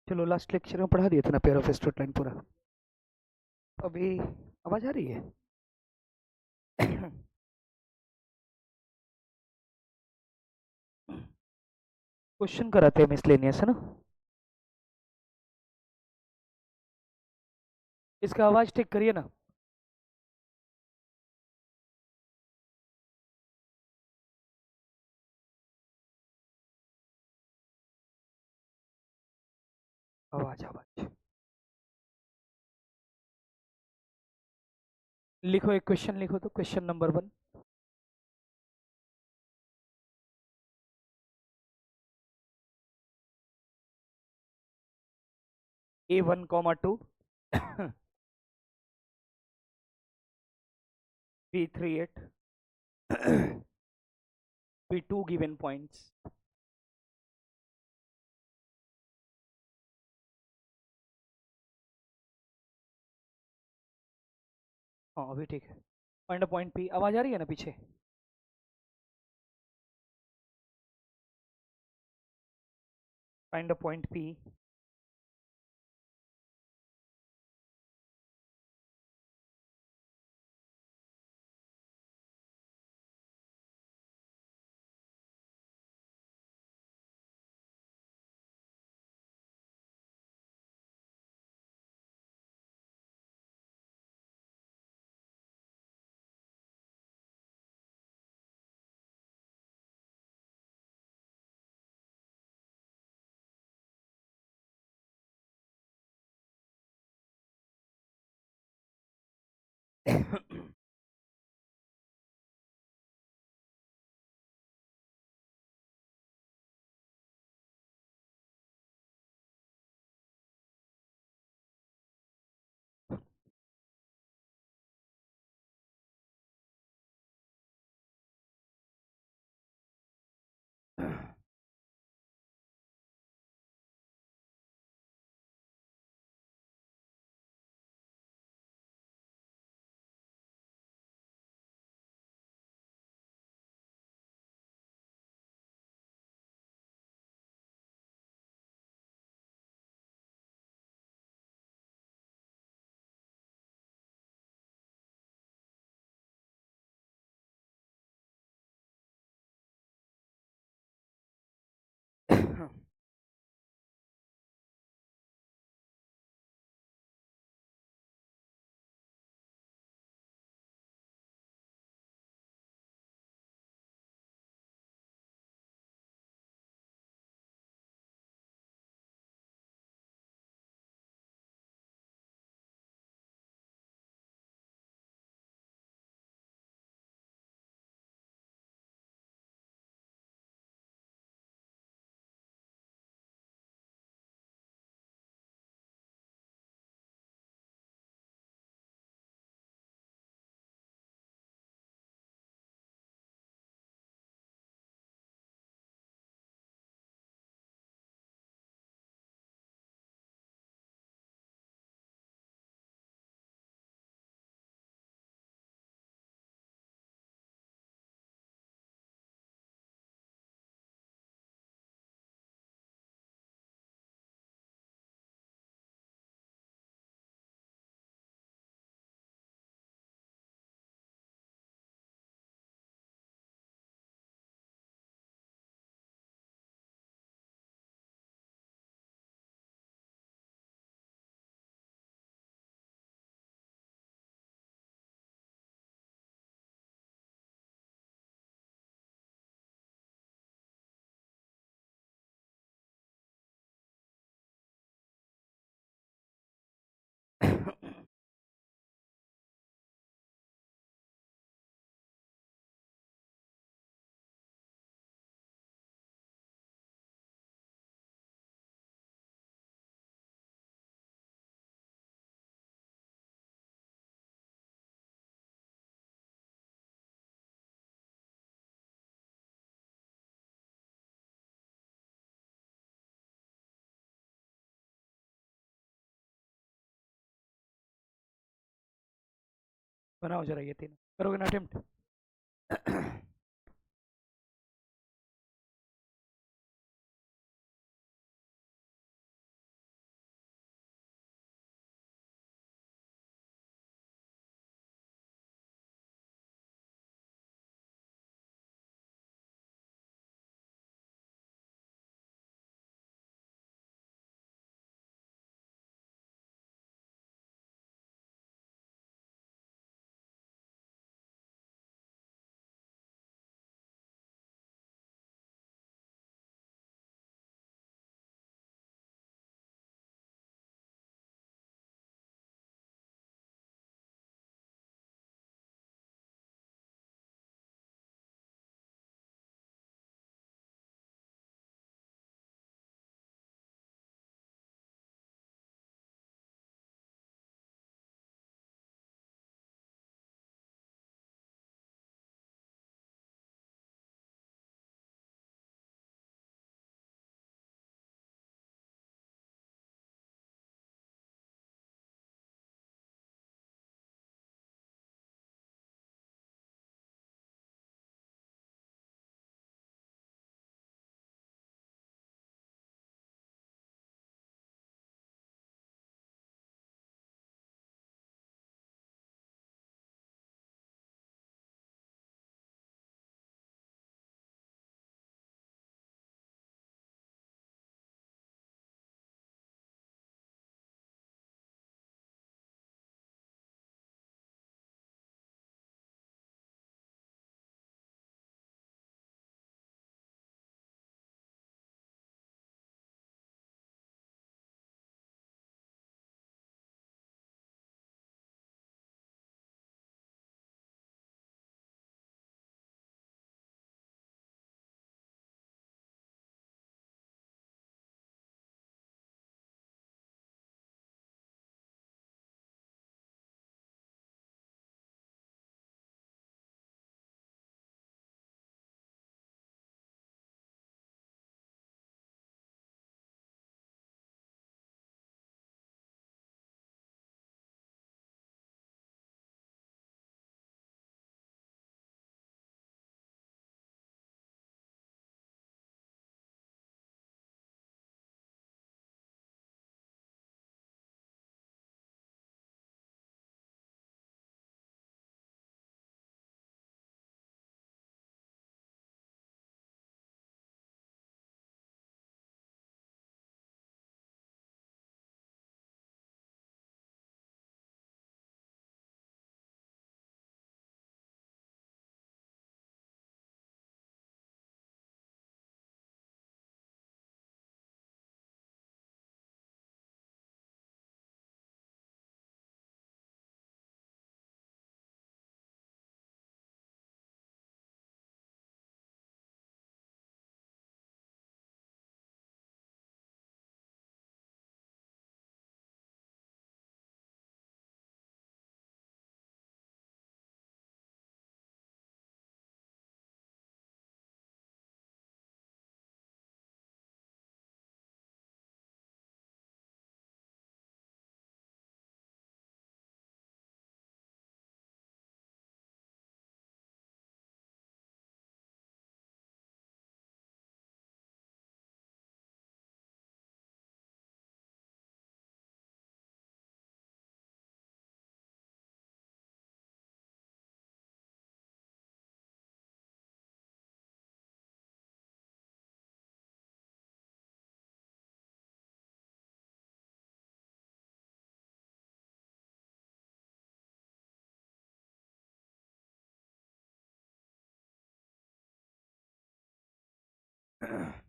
चलो last lecture में पढ़ा दिया था ना पेयर ऑफ स्ट्रेट लाइन पूरा। अभी आवाज आ रही है? क्वेश्चन कराते हैं मिसलेनियस, है ना? इसका आवाज ठीक करिए ना। आवाज आवाज लिखो, एक क्वेश्चन लिखो तो question number 1। A1, 2 B38 B2 given points। हाँ अभी ठीक है। Find a point P। आवाज आ रही है ना पीछे? Find a point P। बनाओ जरा ये तीन, करोगे ना अटेम्प्ट? कर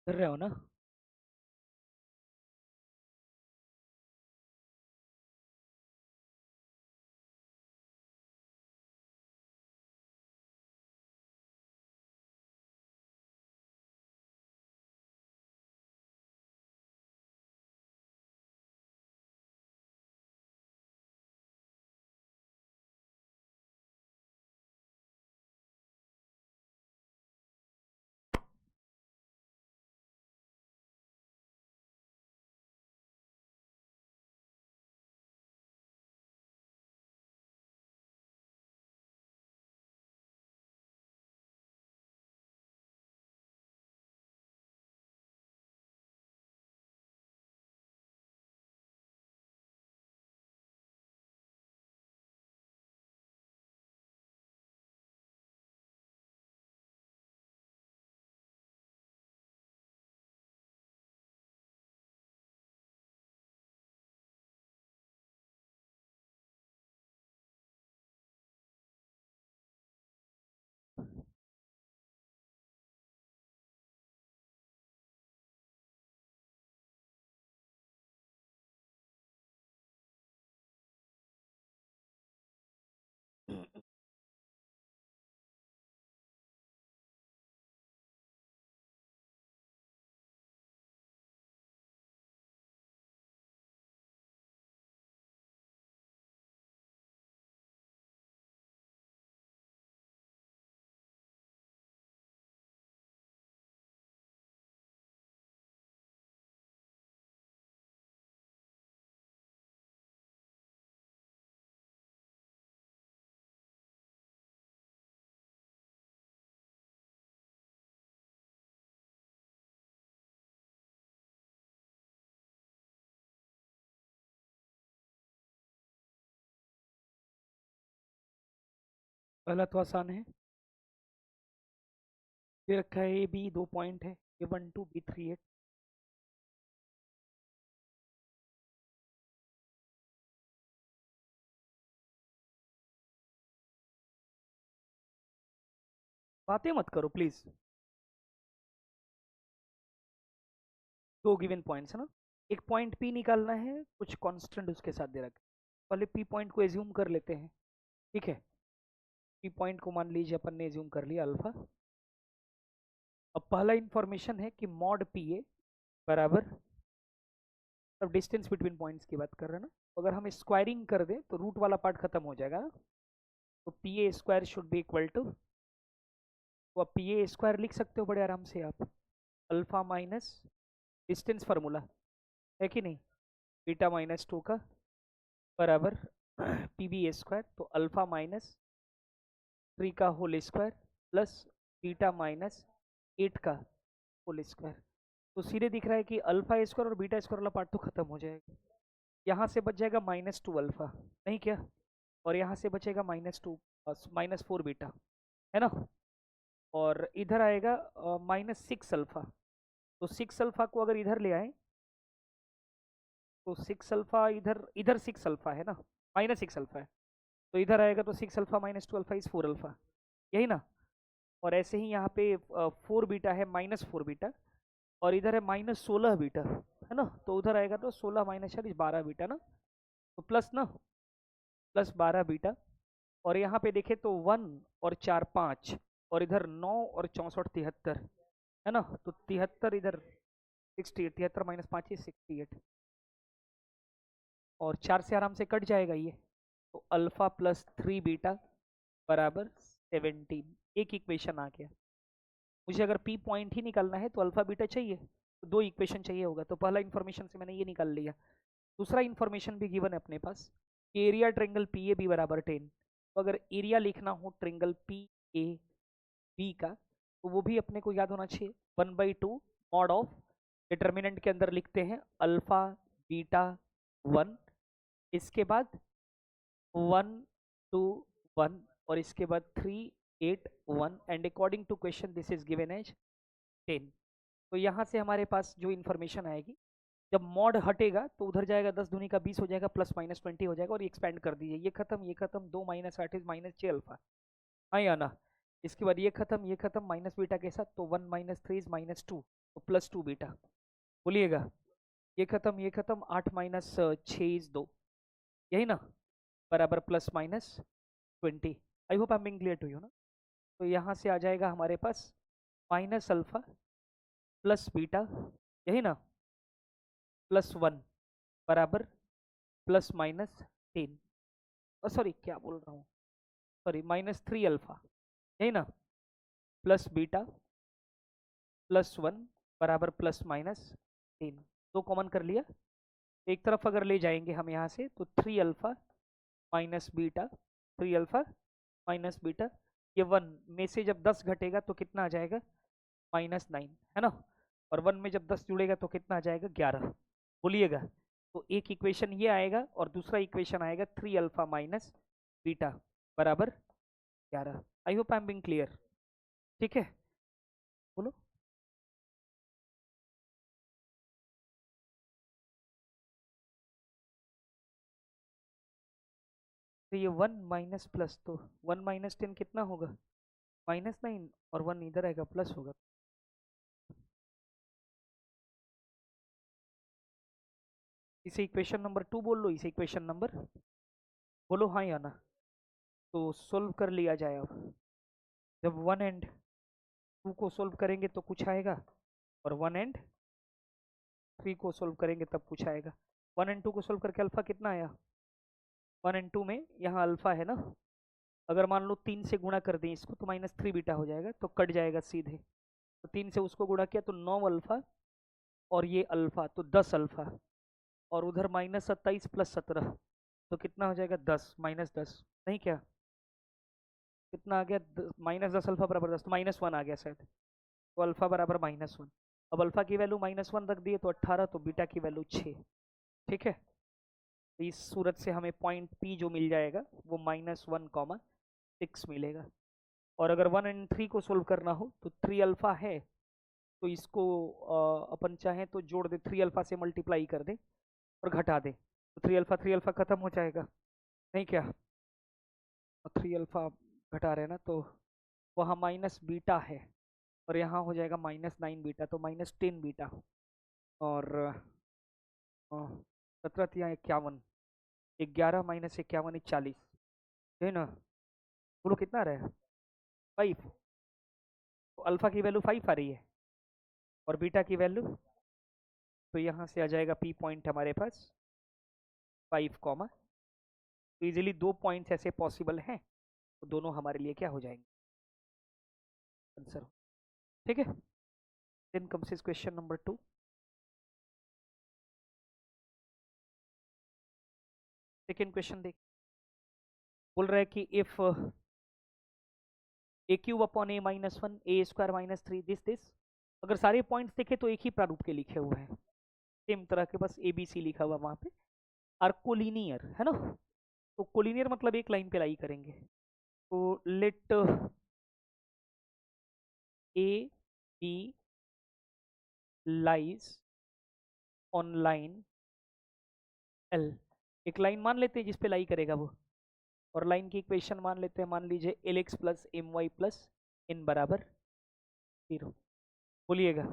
रहे हो ना? पहला तो आसान है। ये रखा है ए बी, 2 पॉइंट है, A12 B38। बातें मत करो प्लीज। दो गिवन पॉइंट्स है ना। एक पॉइंट पी निकालना है, कुछ कांस्टेंट उसके साथ दे रखा है। पहले पी पॉइंट को एज्यूम कर लेते हैं। ठीक है, पी पॉइंट को मान लीजिए अपन ने एज्यूम कर लिया अल्फा। अब पहला इंफॉर्मेशन है कि मॉड पी ए बराबर, अब डिस्टेंस बिटवीन पॉइंट्स की बात कर रहे हैं ना, तो अगर हम स्क्वायरिंग कर दें तो रूट वाला पार्ट खत्म हो जाएगा ना। तो p a square should be equal to, तो अब पी ए स्क्वायर लिख सकते हो बड़े आराम से आप, अल्फा माइनस डिस्टेंस फार्मूला है कि नहीं, बीटा माइनस 2 का बराबर पी बी ए स्क्वायर, तो अल्फा माइनस 3 का whole square plus beta minus 8 का होल स्क्वायर। तो सीधे दिख रहा है कि अल्फा स्क्वायर और बीटा स्क्वायर वाला पार्ट तो खत्म हो जाएगा। यहाँ से बच जाएगा -2 अल्फा, नहीं क्या, और यहाँ से बचेगा -2 -4 बीटा, है ना। और इधर आएगा -6 अल्फा। तो 6 अल्फा को अगर इधर ले आए तो 6 अल्फा इधर, इधर 6 अल्फा है ना, -6 अल्फा है, तो इधर आएगा तो 6 अल्फा -2 अल्फा इज 4 अल्फा, यही ना। और ऐसे ही यहाँ पे 4 बीटा है, -4 बीटा, और इधर है -16 बीटा, है ना। तो उधर आएगा तो 16 -40 12 बीटा ना, तो प्लस ना, प्लस 12 बीटा। और यहाँ पे देखे तो 1 और 4 5, और इधर 9 और 64 73, है ना। तो 73 इधर 68, 73 -5 68, और 4 से आराम से कट जाएगा ये। तो अल्फा प्लस 3 बीटा बराबर 17, एक इक्वेशन आ गया। मुझे अगर पी पॉइंट ही निकालना है तो अल्फा बीटा चाहिए, तो दो इक्वेशन चाहिए होगा। तो पहला इन्फॉर्मेशन से मैंने ये निकाल लिया। दूसरा इन्फॉर्मेशन भी गिवन है अपने पास, area triangle P A B बराबर 10। तो अगर एरिया लिखना हो ट्रेंगल पी ए बी का, तो वो भी अपने को याद होना चाहिए, 1/2 मॉड ऑफ, डिटर्मिनेंट के अंदर लिखते हैं अल्फा बीटा 1, इसके बाद 1 2 1, और इसके बाद 3 8 1, and according to question this is given as 10। तो यहाँ से हमारे पास जो इन्फॉर्मेशन आएगी, जब मॉड हटेगा तो उधर जाएगा 10 दूनी का 20 हो जाएगा, प्लस माइनस 20 हो जाएगा, और एक्सपेंड कर दीजिए, ये खत्म ये खत्म, 2 -8 -6 अल्फा, हाँ या ना। इसके बाद ये खत्म माइनस बीटा के साथ, तो 1 -3 इज -2, तो +2 बीटा, बोलिएगा। ये खत्म 8 -6 इज 2, यही ना, बराबर +-20। I hope I am being clear to you ना। तो यहाँ से आ जाएगा हमारे पास माइनस अल्फा प्लस बीटा, यही ना, +1 बराबर ±10, सॉरी क्या बोल रहा हूँ, सॉरी -3 अल्फा, यही ना, प्लस बीटा +1 बराबर ±10। दो कॉमन कर लिया, एक तरफ अगर ले जाएंगे हम यहाँ से तो 3 alpha minus beta, 3 alpha minus beta, ये 1 में से जब 10 घटेगा तो कितना आ जाएगा, -9, है ना। और 1 में जब 10 जुड़ेगा तो कितना आ जाएगा, 11, बोलिएगा। तो एक इक्वेशन ये आएगा और दूसरा इक्वेशन आएगा 3 अल्फा माइनस बीटा बराबर 11। आई hope I am being clear, ठीक है, बोलो। तो ये 1 माइनस प्लस, तो 1 -10 कितना होगा, -9, और 1 इधर आएगा प्लस होगा। इसे इक्वेशन नंबर 2 बोल लो, इसे इक्वेशन नंबर, बोलो हाँ या ना। तो सोल्व कर लिया जाए अब। जब 1 एंड 2 को सोल्व करेंगे तो कुछ आएगा, और 1 एंड 3 को सोल्व करेंगे तब कुछ आएगा। 1 एंड 2 को सोल्व करके अल्फा कितना आया, 1 एंड 2 में यहाँ अल्फा है ना, अगर मान लो 3 से गुणा कर दें इसको तो -3 बीटा हो जाएगा, तो कट जाएगा सीधे। तो 3 से उसको गुणा किया तो 9 अल्फा, और ये अल्फा तो 10 अल्फा, और उधर -27 + 17, तो कितना हो जाएगा, 10 -10, नहीं क्या, कितना आ गया, -10 अल्फा बराबर 10, तो -1 आ गया शायद, तो अल्फा बराबर -1। अब अल्फा की वैल्यू -1 रख दिए तो 18, तो बीटा की वैल्यू 6, ठीक है। तो इस सूरत से हमें पॉइंट पी जो मिल जाएगा वो -1, 6 मिलेगा। और अगर 1 एंड 3 को सोल्व करना हो तो 3 अल्फा है, तो इसको अपन चाहें तो जोड़ दे, 3 अल्फा से मल्टीप्लाई कर दे और घटा दे, तो 3 अल्फा खत्म हो जाएगा, नहीं क्या? 3 अल्फा घटा रहे ना, तो वहाँ माइनस बीटा है और यहाँ हो जाएगा -9 बीटा, तो -10 बीटा। और 17 या 51, 11 - 51 40, है ना? बोलो कितना आ रहा है? 5। तो अल्फा की वैल्यू 5 आ रही है और बीटा की वैल्यू, तो यहाँ से आ जाएगा पी पॉइंट हमारे पास 5 कॉमा। तो इजीली 2 पॉइंट्स ऐसे पॉसिबल हैं, तो दोनों हमारे लिए क्या हो जाएंगे? आंसर। ठीक है, then comes is question number 2। Second question देख, बोल रहा है कि if a cube upon a -1 a square -3 this, अगर सारे पॉइंट्स देखे तो एक ही प्रारूप के लिखे हुए हैं, सेम तरह के, बस ए बी सी लिखा हुआ वहां पे, आर कोलिनियर है ना। तो कोलिनियर मतलब एक लाइन पे लाई करेंगे, तो let a b lies on line L. एक लाइन मान लेते हैं जिसपे लाई करेगा वो, और लाइन की इक्वेशन मान लेते हैं, मान लीजिए l x plus m y plus n बराबर 0। बोलिएगा,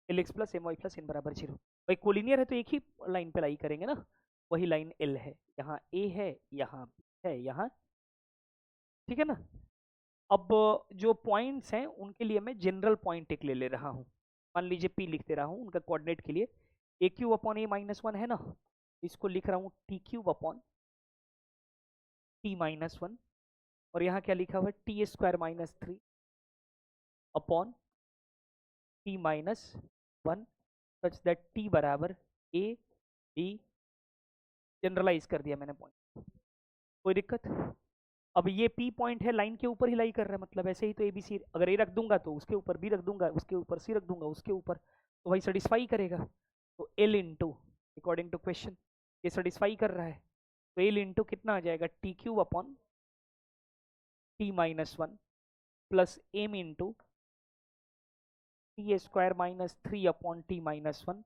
l x plus m y plus n बराबर 0। भाई कोलिनियर है तो एक ही लाइन पे लाई करेंगे ना, वही लाइन एल है, यहाँ ए है, यहाँ है, यहाँ, ठीक है ना। अब जो पॉइंट्स हैं उनके लिए मैं जनरल पॉइंट एक ले ले रहा हूँ, मान लीजिए पी लिख दे रहा हूँ उनका कोऑर्डिनेट के लिए। ए क्यूब अपॉन ए -1 है ना, इसको लिख रहा हूँ टी क्यूब अपॉन टी -1, और यहाँ क्या लिखा हुआ है, T square -3 upon t -1 such that T बराबर ए बी, जनरलाइज कर दिया मैंने पॉइंट, कोई दिक्कत? अब ये पी पॉइंट है, लाइन के ऊपर ही लाई कर रहा है, मतलब ऐसे ही तो ए बी सी, अगर ए रख दूंगा तो उसके ऊपर बी रख दूंगा, उसके ऊपर सी रख दूंगा, उसके ऊपर, तो भाई सेटिस्फाई करेगा। तो l into, according to question ये सेटिस्फाई कर रहा है, तो एल इंटू कितना आ जाएगा, t cube upon t -1 plus m into t square -3 upon t -1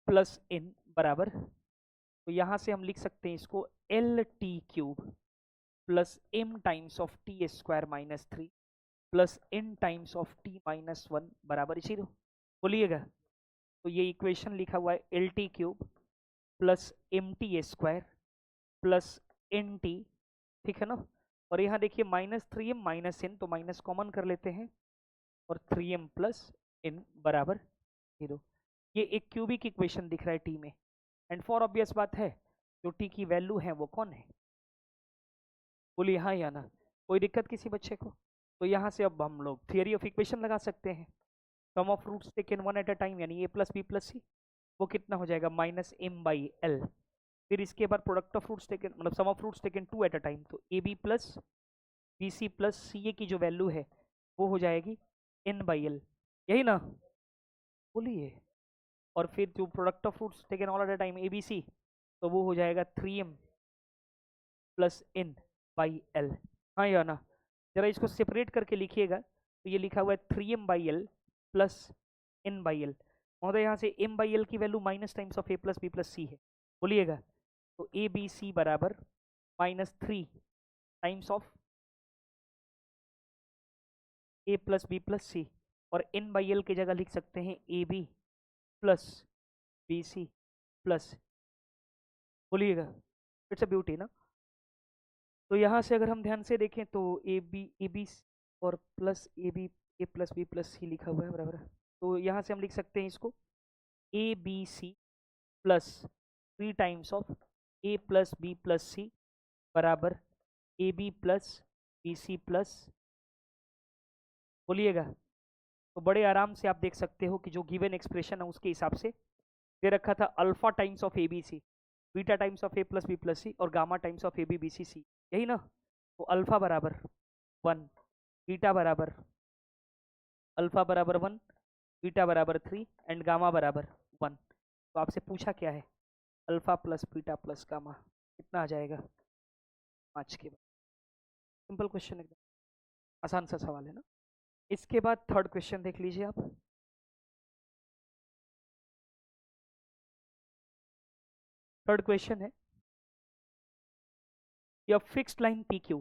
plus n बराबर, तो यहाँ से हम लिख सकते हैं इसको l t cube plus m times of t square -3 plus n times of t -1 बराबर 0। बोलिएगा, तो ये इक्वेशन लिखा हुआ है l t cube plus m t square plus n t, ठीक है ना। और यहाँ देखिए -3m -n, तो माइनस कॉमन कर लेते हैं, और 3m प्लस n बराबर 0। ये एक क्यूबिक इक्वेशन दिख रहा है टी में, एंड फॉर ऑब्वियस बात है जो टी की वैल्यू है वो कौन है, बोलिए हाँ या ना, कोई दिक्कत किसी बच्चे को? तो यहाँ से अब हम लोग थियरी ऑफ इक्वेशन लगा सकते हैं, sum of roots taken one at a time, यानी A plus B plus C, वो कितना हो जाएगा -m/l। फिर इसके बाद प्रोडक्ट ऑफ रूट्स टेकन, मतलब sum of roots taken two at a time, तो A B plus B C plus C A की जो वैल्यू है वो हो जाएगी n/l, यही ना, बोलिए। और फिर जो product of roots taken all at a time a B c, तो वो हो जाएगा 3m प्लस n/l, हाँ या ना। जरा इसको सेपरेट करके लिखिएगा, तो ये लिखा हुआ है 3m/l प्लस n/l, महोदय यहाँ से m/l की value minus times of a plus B plus C है, बोलिएगा। तो ए बी सी बराबर -3 times of a plus B plus C, और n/l की जगह लिख सकते हैं A B plus B C plus, बोलिएगा, इट्स अ ब्यूटी ना। तो यहाँ से अगर हम ध्यान से देखें तो ए बी और प्लस ए प्लस बी प्लस सी लिखा हुआ है बराबर, तो यहाँ से हम लिख सकते हैं इसको A B C plus 3 times of A plus B plus C बराबर A B plus B C plus, बोलिएगा। तो बड़े आराम से आप देख सकते हो कि जो गिवन एक्सप्रेशन है उसके हिसाब से दे रखा था alpha times of A B C, beta times of A plus B plus C, और gamma times of A B B C C, यही ना। तो अल्फा बराबर 1, बीटा बराबर, अल्फा बराबर 1, बीटा बराबर 3 एंड गामा बराबर 1। तो आपसे पूछा क्या है, alpha plus beta plus gamma कितना आ जाएगा 5 के बाद, सिंपल क्वेश्चन एकदम, आसान सा सवाल है ना। इसके बाद थर्ड क्वेश्चन देख लीजिए आप। थर्ड क्वेश्चन है, या fixed line P Q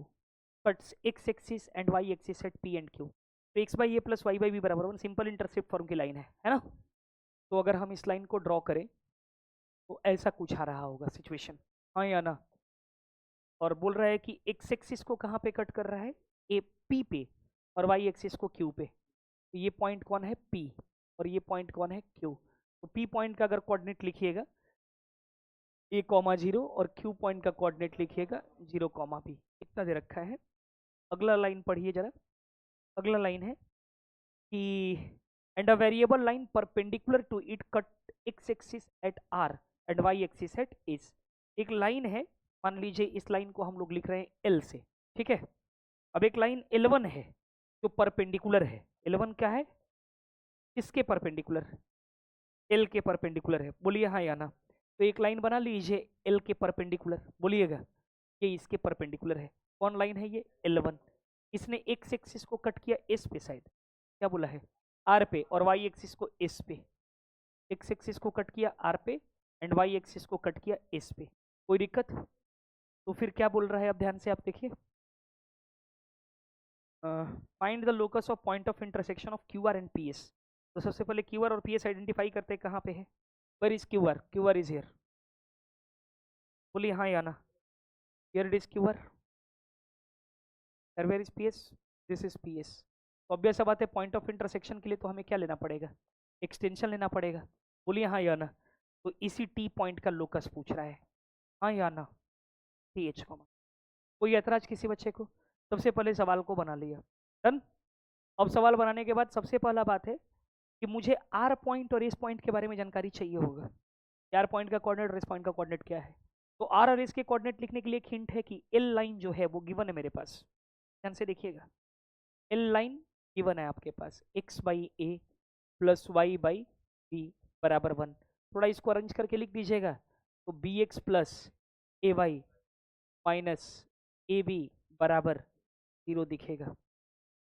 cuts X axis and Y axis at P and Q, तो X by A plus Y by B बराबर 1 सिंपल इंटरसेप्ट फॉर्म की लाइन है ना। तो अगर हम इस लाइन को ड्रॉ करें तो ऐसा कुछ आ रहा होगा सिचुएशन, हाँ या ना। और बोल रहा है कि एक्स एक्सिस को कहाँ पे कट कर रहा है, ए पी पे, और वाई एक्सिस को क्यू पे। तो ये पॉइंट कौन है, पी, और ये पॉइंट कौन है, क्यू। तो पी पॉइंट का अगर कोऑर्डिनेट लिखिएगा ए कॉमा जीरो, और क्यू पॉइंट का कोऑर्डिनेट लिखिएगा 0 कॉमा बी, इतना दे रखा है। अगला लाइन पढ़िए जरा। अगला लाइन है कि and a variable line perpendicular to it cut x axis at R and Y axis at S. एक लाइन है, मान लीजिए इस लाइन को हम लोग लिख रहे हैं एल से, ठीक है। अब एक लाइन L1 है जो परपेंडिकुलर है। L1 क्या है, किसके परपेंडिकुलर, एल के परपेंडिकुलर है, बोलिए हाँ या ना। तो एक लाइन बना लीजिए एल के परपेंडिकुलर, बोलिएगा ये इसके परपेंडिकुलर है। कौन लाइन है ये, L1। इसने एक्स एक्सिस को कट किया एस पे, साइड क्या बोला है, आर पे, और वाई एक्सिस को एस पे। एक्स एक्सिस को कट किया आर पे एंड वाई एक्सिस को कट किया एस पे, कोई दिक्कत। तो फिर क्या बोल रहा है, अब ध्यान से आप देखिए, find the locus of point of intersection of Q R and P S. तो सबसे पहले क्यू आर और पी एस आइडेंटिफाई करते हैं कहाँ पे है, where is Q R, Q R is here, बोलिए हाँ या ना। Here it is Q R, where is P S, this is P S. Obvious सा बात है, पॉइंट ऑफ इंटरसेक्शन के लिए तो हमें क्या लेना पड़ेगा, एक्सटेंशन लेना पड़ेगा, बोलिए हाँ या ना। तो इसी टी पॉइंट का लोकस पूछ रहा है, हाँ या ना, टी एच कॉमा। कोई ऐतराज किसी बच्चे को, सबसे पहले सवाल को बना लिया, डन। अब सवाल बनाने के बाद सबसे पहला बात है कि मुझे आर पॉइंट और एस पॉइंट के बारे में जानकारी चाहिए होगा। आर पॉइंट का कोऑर्डिनेट और एस पॉइंट का कोऑर्डिनेट क्या है। तो आर और एस के कोऑर्डिनेट लिखने के लिए एक हिंट है कि एल लाइन जो है वो गिवन है मेरे पास, ध्यान से देखिएगा। एल लाइन गिवन है आपके पास, X by A plus Y by B बराबर 1। थोड़ा इसको अरेंज करके लिख दीजिएगा, तो B X plus A Y minus A B बराबर 0 दिखेगा।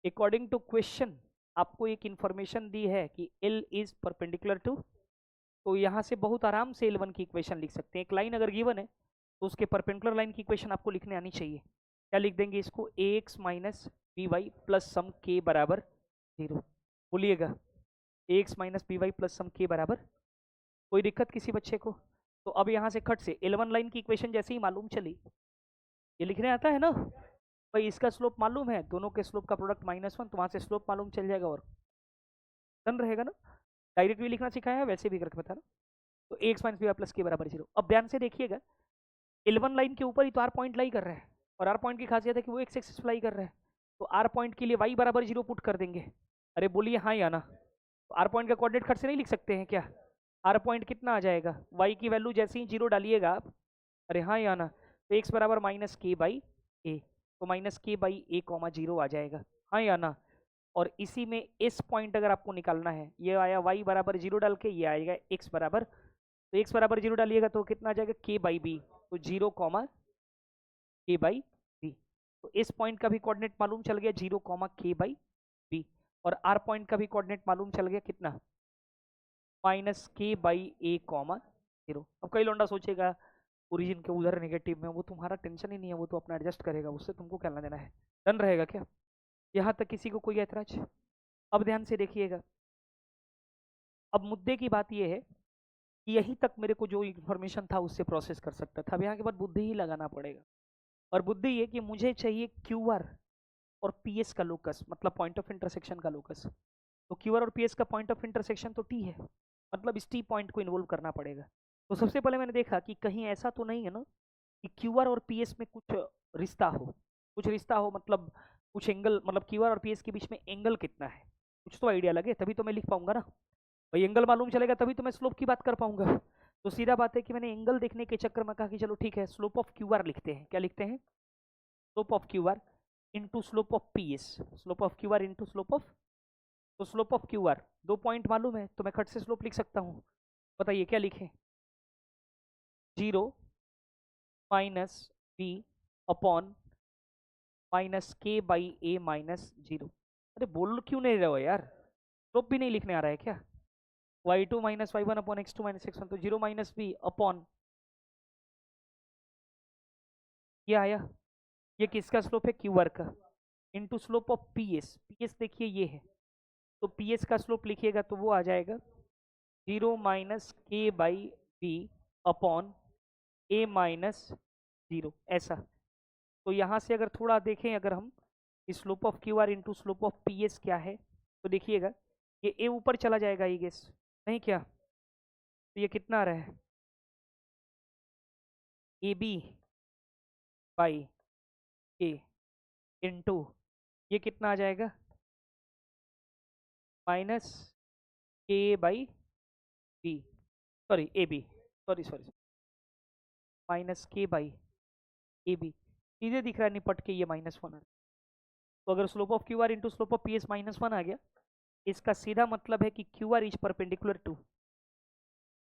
अकॉर्डिंग टू क्वेश्चन आपको एक इंफॉर्मेशन दी है कि L इज परपेंडिकुलर टू, तो यहाँ से बहुत आराम से L1 की इक्वेशन लिख सकते हैं। एक लाइन अगर गिवन है तो उसके परपेंडिकुलर लाइन की इक्वेशन आपको लिखने आनी चाहिए। क्या लिख देंगे इसको, A X minus B Y plus some k बराबर 0, बोलिएगा A X minus B Y plus some k बराबर, कोई दिक्कत किसी बच्चे को। तो अब यहाँ से खट से L1 लाइन की इक्वेशन जैसे ही मालूम चली, ये लिखने आता है ना भाई, इसका स्लोप मालूम है, दोनों के स्लोप का प्रोडक्ट -1, तो वहाँ से स्लोप मालूम चल जाएगा और डन रहेगा ना। डायरेक्ट भी लिखना सिखाया है, वैसे भी करके बता रहा। तो A X minus B Y plus k बराबर 0। अब ध्यान से देखिएगा, L1 लाइन के ऊपर ही तो आर पॉइंट लाई कर रहा है, और आर पॉइंट की खासियत है कि वो एक्स एक्सिस लाई कर रहा है। तो आर पॉइंट के लिए वाई बराबर 0 पुट कर देंगे। अरे बोलिए हाँ या ना। तो आर पॉइंट का कोऑर्डिनेट खट से नहीं लिख सकते हैं क्या, आर पॉइंट कितना आ जाएगा, वाई की वैल्यू जैसे ही 0 डालिएगा आप, अरे हाँ या ना, तो एक्स बराबर माइनस के बाई ए, तो माइनस के बाई ए कॉमा 0 आ जाएगा, हाँ या ना। और इसी में एस पॉइंट अगर आपको निकालना है, ये आया वाई बराबर 0 डाल के, ये आएगा एक्स बराबर, तो एक्स बराबर 0 डालिएगा तो कितना आ जाएगा, के बाई बी, तो 0 कॉमा के बाई बी। तो इस पॉइंट का भी कोऑर्डिनेट मालूम चल गया 0 कॉमा के बाई बी, और आर पॉइंट का भी कोऑर्डिनेट मालूम चल गया कितना, माइनस के बाई ए कॉमा 0। अब कई लौंडा सोचेगा ओरिजिन के उधर नेगेटिव में, वो तुम्हारा टेंशन ही नहीं है, वो तो अपना एडजस्ट करेगा, उससे तुमको क्या लेना देना है, डन रहेगा क्या। यहाँ तक किसी को कोई ऐतराज। अब ध्यान से देखिएगा, अब मुद्दे की बात यह है कि यहीं तक मेरे को जो इन्फॉर्मेशन था उससे प्रोसेस कर सकता था। अब यहाँ के बाद बुद्धि ही लगाना पड़ेगा, और बुद्धि ये कि मुझे चाहिए क्यू आर और पी एस का लोकस, मतलब पॉइंट ऑफ इंटरसेक्शन का लोकस। तो क्यू आर और पी एस का पॉइंट ऑफ इंटरसेक्शन तो टी है, मतलब इस टी पॉइंट को इन्वॉल्व करना पड़ेगा। तो सबसे पहले मैंने देखा कि कहीं ऐसा तो नहीं है ना कि क्यू आर और पी एस में कुछ रिश्ता हो, कुछ रिश्ता हो, मतलब कुछ एंगल, मतलब क्यू आर और पी एस के बीच में एंगल कितना है, कुछ तो आइडिया लगे, तभी तो मैं लिख पाऊंगा ना भाई। एंगल मालूम चलेगा तभी तो मैं स्लोप की बात कर पाऊंगा। तो सीधा बात है कि मैंने एंगल देखने के चक्कर में कहा कि चलो ठीक है, स्लोप ऑफ क्यू आर लिखते हैं। क्या लिखते हैं, slope of Q R into slope of P S, slope of Q R into slope of, तो slope of Q R 2 point मालूम है तो मैं खट से स्लोप लिख सकता हूँ। बताइए क्या लिखें, 0 माइनस बी अपॉन माइनस के बाई ए माइनस 0। अरे बोल क्यों नहीं रहे हो यार, स्लोप भी नहीं लिखने आ रहा है क्या? y2 minus y1 upon x2 minus x1, तो 0 माइनस बी अपॉन ये आया। ये किसका स्लोप है? क्यू आर का, into slope of P S. P S देखिए ये है, तो पी एस का स्लोप लिखिएगा तो वो आ जाएगा 0 माइनस के by B upon A minus 0, ऐसा। तो यहाँ से अगर थोड़ा देखें, अगर हम slope of Q R into slope of P S क्या है, तो देखिएगा ये ए ऊपर चला जाएगा, ये गेस नहीं क्या? तो ये कितना आ रहा है? A b by a into ये कितना आ जाएगा? माइनस के by b, sorry a b, sorry sorry, minus के बाई ए बी। सीधे दिख रहा है निपट के ये -1 आ। तो अगर slope of Q R into slope of P S -1 आ गया, इसका सीधा मतलब है कि Q R is perpendicular to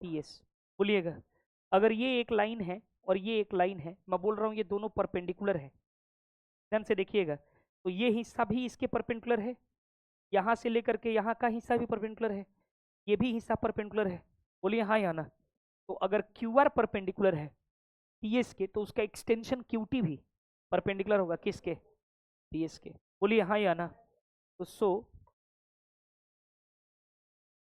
P S. बोलिएगा, अगर ये एक लाइन है और ये एक लाइन है, मैं बोल रहा हूँ ये दोनों परपेंडिकुलर है, ध्यान से देखिएगा, तो ये हिस्सा भी इसके परपेंडिकुलर है, यहाँ से लेकर के यहाँ का हिस्सा भी परपेंडिकुलर है, ये भी हिस्सा परपेंडिकुलर है। बोलिए हाँ या ना? तो अगर क्यू आर परपेंडिकुलर है पी एस के, तो उसका एक्सटेंशन क्यू टी भी परपेंडिकुलर होगा किसके? पी एस के। बोलिए हाँ या ना? तो so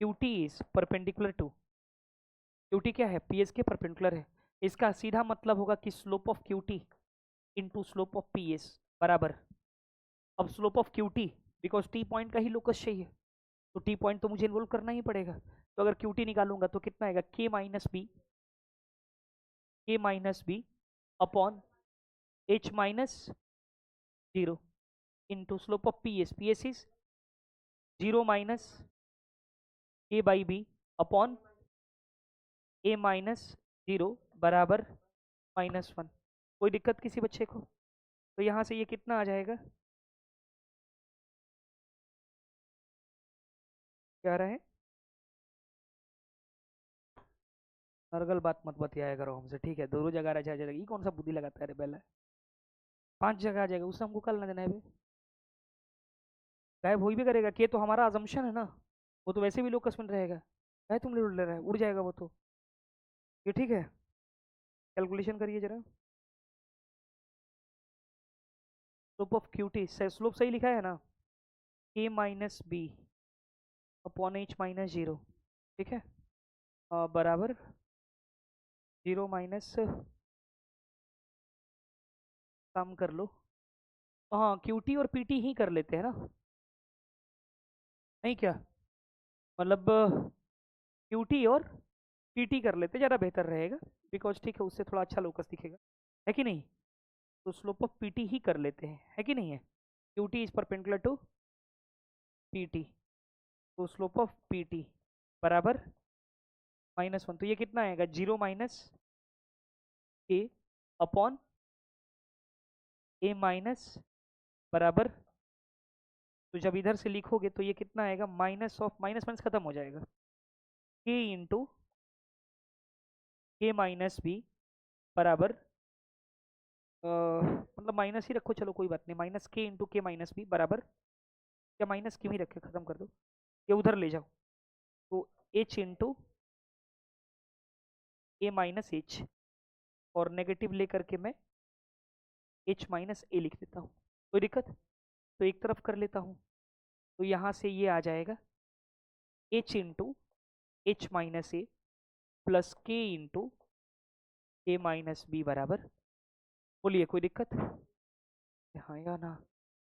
Q T is perpendicular to, Q T क्या है? पी एस के परपेंडिकुलर है। इसका सीधा मतलब होगा कि slope of Q T into slope of P S बराबर, अब slope of Q T, because T point का ही लोकस चाहिए, तो टी पॉइंट तो मुझे इन्वॉल्व करना ही पड़ेगा। तो अगर क्यू टी निकालूंगा तो कितना आएगा? K minus B upon H minus 0 into slope of P S. P S is 0 minus के by B upon A minus 0 बराबर -1। कोई दिक्कत किसी बच्चे को? तो यहाँ से ये कितना आ जाएगा? क्या रहा है? नरगल बात मत बतियाया करो हमसे, ठीक है? दोनों जगह रह जाएगा, ये कौन सा बुद्धि लगाता है रे बेला? 5 जगह आ जाएगा, उससे हमको कल ना देना है बे। गायब हो ही भी करेगा, के तो हमारा अजम्पशन है ना, वो तो वैसे भी लोकस में रहेगा। है तुम ले रहा है, उड़ जाएगा वो तो। ये ठीक है, कैलकुलेशन करिए जरा। Slope of Q T, slope सही लिखा है ना? A minus B upon H minus 0, ठीक है? बराबर 0 माइनस, काम कर लो। हाँ, क्यूटी और पीटी ही कर लेते हैं ना, नहीं क्या? मतलब क्यूटी और पीटी कर लेते ज़्यादा बेहतर रहेगा, बिकॉज ठीक है, उससे थोड़ा अच्छा लोकस दिखेगा, है कि नहीं? तो स्लोप ऑफ पीटी ही कर लेते हैं, है कि नहीं है? QT is perpendicular to PT, तो स्लोप ऑफ पीटी बराबर -1। तो ये कितना आएगा? 0 minus a upon A minus बराबर, तो जब इधर से लिखोगे तो ये कितना आएगा? माइनस ऑफ माइनस माइनस खत्म हो जाएगा, के इंटू के माइनस बी बराबर, मतलब माइनस ही रखो, चलो कोई बात नहीं, माइनस के इंटू के माइनस बी बराबर, या माइनस क्यों ही रखे, खत्म कर दो, ये उधर ले जाओ। तो एच इंटू ए माइनस एच, और नेगेटिव लेकर के मैं एच माइनस ए लिख देता हूँ। कोई दिक्कत? तो एक तरफ कर लेता हूँ, तो यहाँ से ये आ जाएगा H into H minus A plus के इंटू ए माइनस बी बराबर। बोलिए कोई दिक्कत? हाँ या ना?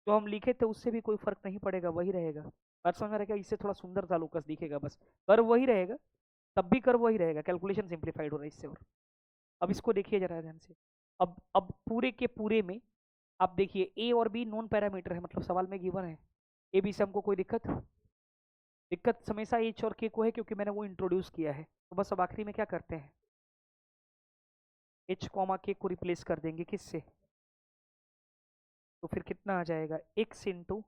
जो हम लिखे थे उससे भी कोई फर्क नहीं पड़ेगा, वही रहेगा। बात समझ में रहेगा? इससे थोड़ा सुंदर सा लोकस दिखेगा बस, कर्व वही रहेगा, तब भी कर्व वही रहेगा, कैलकुलेशन सिंप्लीफाइड हो रहा है इससे। और अब इसको देखिए जरा ध्यान से। अब पूरे के पूरे में आप देखिए, ए और बी नॉन पैरामीटर है, मतलब सवाल में गिवन है। ए बी से हमको कोई दिक्कत? दिक्कत हमेशा एच और के को है, क्योंकि मैंने वो इंट्रोड्यूस किया है। तो बस अब आखिरी में क्या करते हैं, एच कॉमा के को रिप्लेस कर देंगे किससे? तो फिर कितना आ जाएगा? X into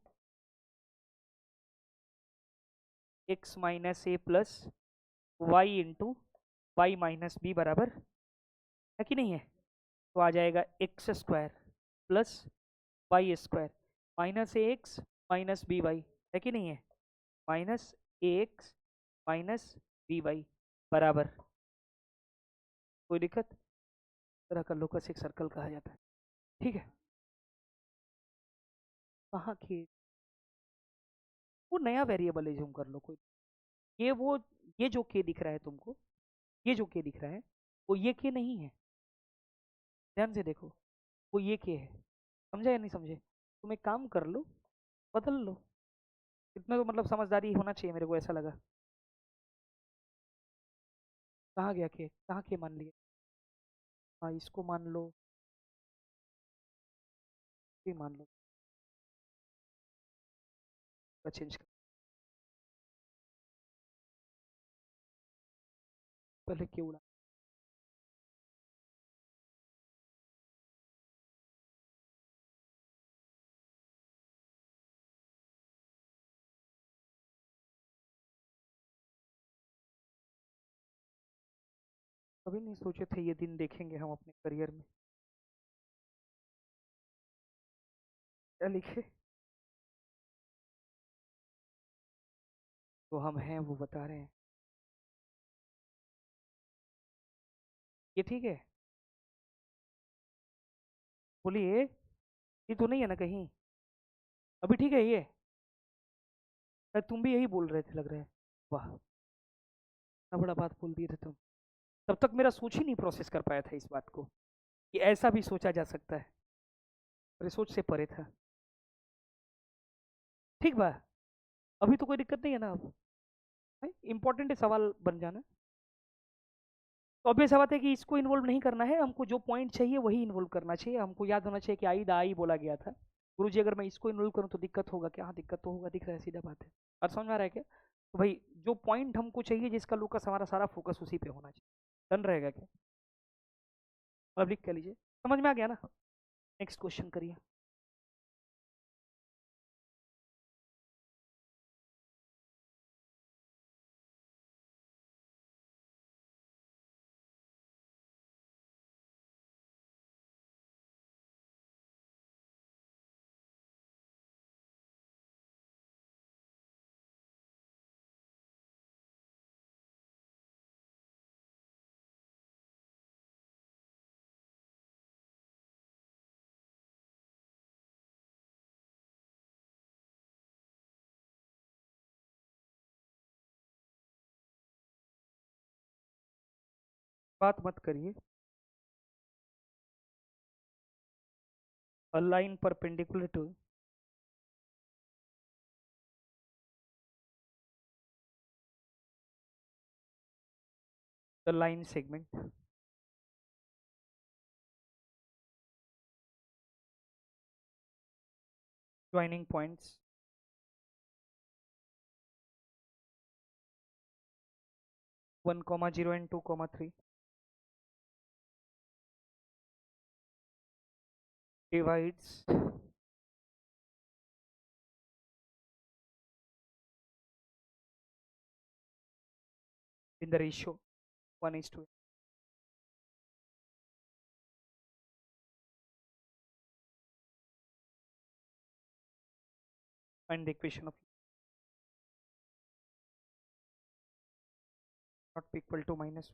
X minus A plus Y into Y minus B बराबर, है कि नहीं है? तो आ जाएगा X square plus Y square minus A X minus B Y, है कि नहीं है? Minus A X minus B Y बराबर, कोई दिक्कत? इस तरह का लोकस एक सर्कल कहा जाता है। ठीक है, कहाँ के वो नया वेरिएबल एज्यूम कर लो कोई। ये वो, ये जो के दिख रहा है तुमको, ये जो के दिख रहा है वो ये के नहीं है, ध्यान से देखो, वो ये के है। समझे या नहीं समझे? तुम एक काम कर लो, बदल लो। इतना तो मतलब समझदारी होना चाहिए, मेरे को ऐसा लगा। कहाँ गया के, कहाँ के मान लिए? हाँ इसको मान लो, ये मान लो, चेंज कर, पहले के उड़ा। कभी नहीं सोचे थे ये दिन देखेंगे हम अपने करियर में। क्या लिखे? तो हम हैं वो बता रहे हैं। ये ठीक है? बोलिए, ये तो नहीं है ना कहीं? अभी ठीक है ये? तुम भी यही बोल रहे थे लग रहा है। वाह, इतना बड़ा बात बोल दिए थे तुम। तब तक मेरा सोच ही नहीं प्रोसेस कर पाया था इस बात को, कि ऐसा भी सोचा जा सकता है। मेरे सोच से परे था। ठीक बा, अभी तो कोई दिक्कत नहीं है ना अब? इंपॉर्टेंट है सवाल बन जाना। तो ऑब्वियस बात है कि इसको इन्वॉल्व नहीं करना है हमको, जो पॉइंट चाहिए वही इन्वॉल्व करना चाहिए। हमको याद होना चाहिए कि आई दा आई बोला गया था। गुरुजी अगर मैं इसको इन्वॉल्व करूँ तो दिक्कत होगा क्या? हाँ दिक्कत तो होगा, दिख रहा है, सीधा बात है। और समझ में आ रहा है क्या? तो भाई जो पॉइंट हमको चाहिए, जिसका लोकस हमारा सारा फोकस उसी पे होना चाहिए, डन रहेगा क्या? अब लिख के लीजिए, समझ में आ गया ना? नेक्स्ट क्वेश्चन करिए। बात मत करिए। A line perpendicular to the line segment joining points 1 comma 0 and 2 comma 3 divides in the ratio 1:8. Find the equation of not equal to minus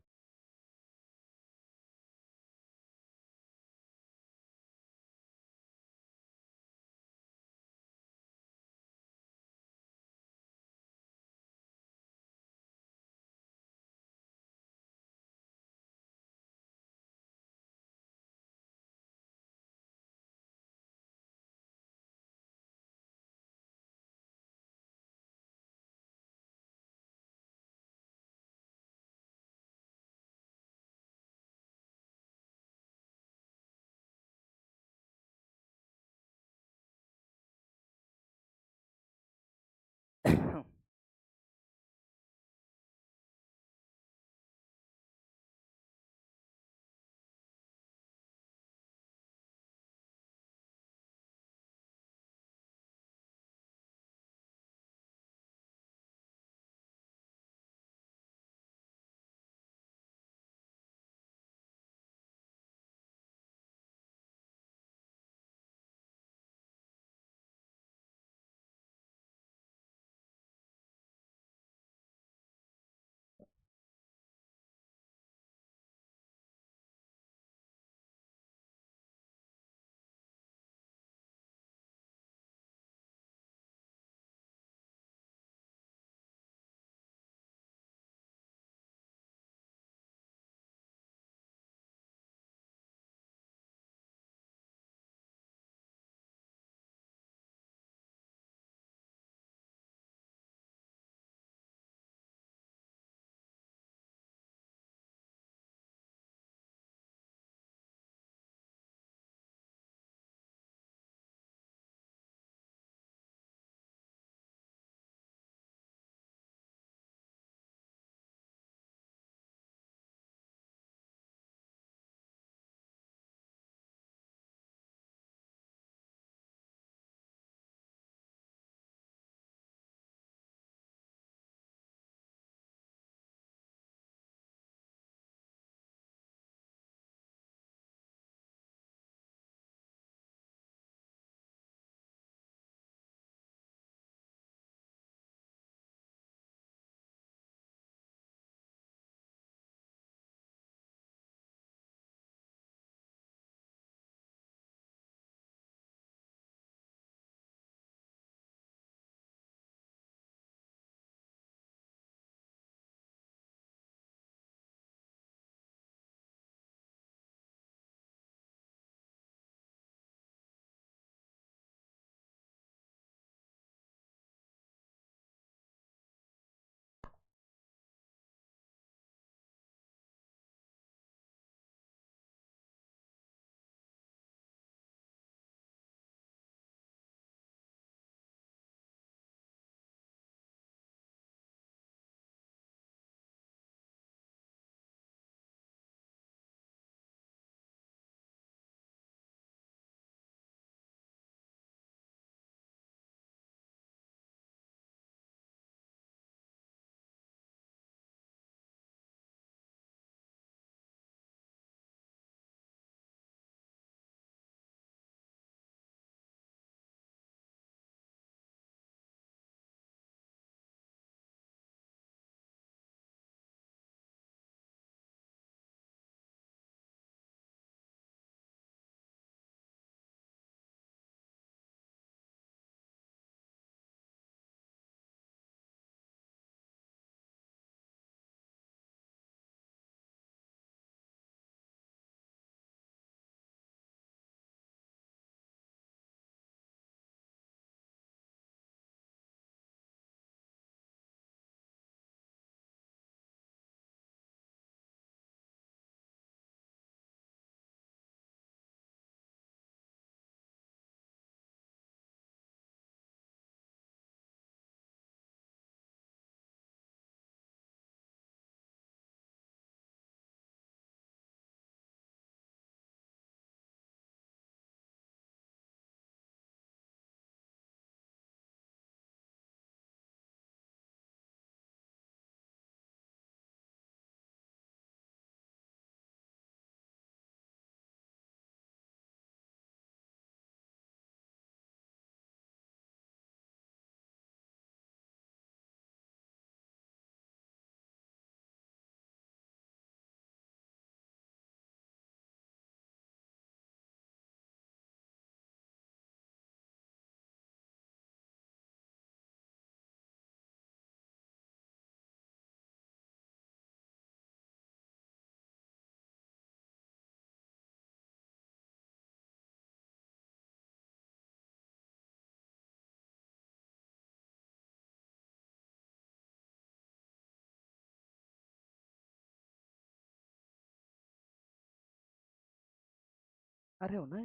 आ रहे हो ना?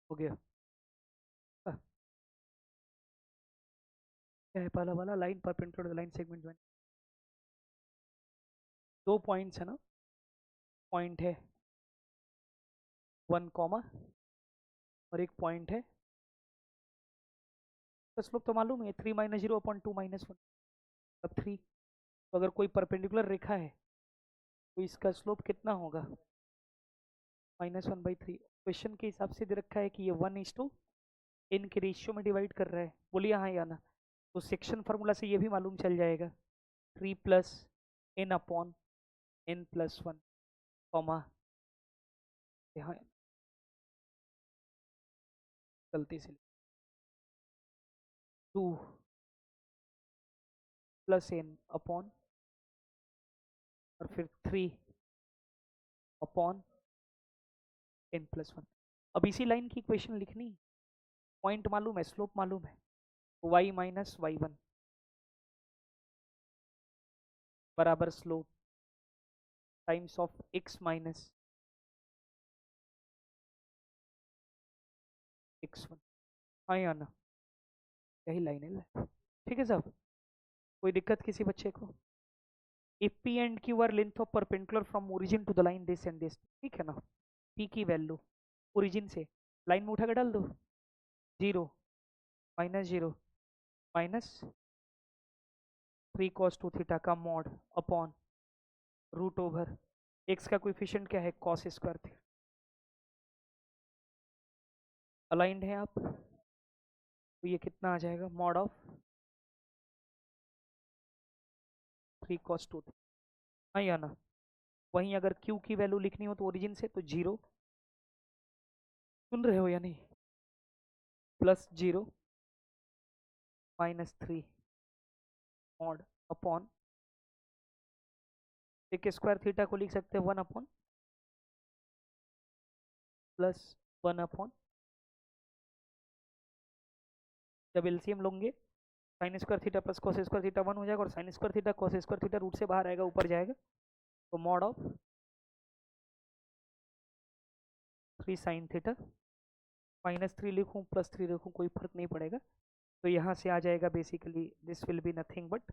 हो गया। क्या है पहला वाला? Line perpendicular line segment join. दो पॉइंट्स है ना? पॉइंट है 1, और एक पॉइंट है, तो स्लोप तो मालूम है 3 - 0/2 - 1, अब 3। तो अगर कोई परपेंडिकुलर रेखा है तो इसका स्लोप कितना होगा? -1/3। क्वेश्चन के हिसाब से दे रखा है कि ये 1:n के रेशियो में डिवाइड कर रहा है, बोलिए हाँ या ना। तो सेक्शन फार्मूला से ये भी मालूम चल जाएगा, 3 + n/n+1, कॉमा, यहाँ गलती से 2 + n और फिर 3/n+1। अब इसी लाइन की इक्वेशन लिखनी, पॉइंट मालूम है, स्लोप मालूम है, y - y1 बराबर slope times of x - x1। हाँ या ना? यही लाइन है, ठीक है साहब? कोई दिक्कत किसी बच्चे को? if p and q are length of perpendicular from origin to the line this and this, ठीक है ना? p की वैल्यू ओरिजिन से लाइन में उठा के डाल दो, 0 -0 -3 cos 2 थीटा का मॉड अपॉन √ओवर x का कोएफिशिएंट क्या है? cos square theta. अलाइंड है आप, तो ये कितना आ जाएगा? Mod of 3 cos 2। हाँ या ना? वहीं अगर q की वैल्यू लिखनी हो तो ओरिजिन से तो 0, सुन रहे हो या नहीं? +0 -3 mod upon sec square theta को लिख सकते हैं 1 प्लस 1 जब एलसीएम लोगे sine square theta plus cos square theta 1 हो जाएगा, और sine square theta cos square theta root से बाहर आएगा, ऊपर जाएगा, तो मॉड ऑफ 3 sin थीटा, -3 लिखूँ +3 लिखूँ कोई फर्क नहीं पड़ेगा। तो यहाँ से आ जाएगा basically this will be nothing but,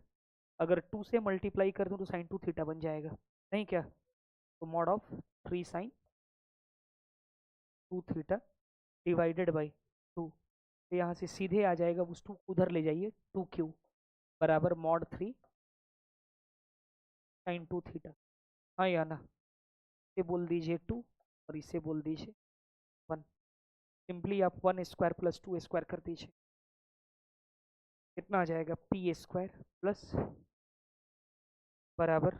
अगर 2 से मल्टीप्लाई कर दूँ तो sin 2 थीटा बन जाएगा, नहीं क्या? तो mod of 3 sin 2 theta divided by 2, तो यहाँ से सीधे आ जाएगा, उस 2 उधर ले जाइए, 2q बराबर मॉड 3 sin 2 थीटा। हाँ या ना? इसे बोल दीजिए 2 और इसे बोल दीजिए 1। सिंपली आप 1² + 2² कर दीजिए, कितना आ जाएगा? p² प्लस बराबर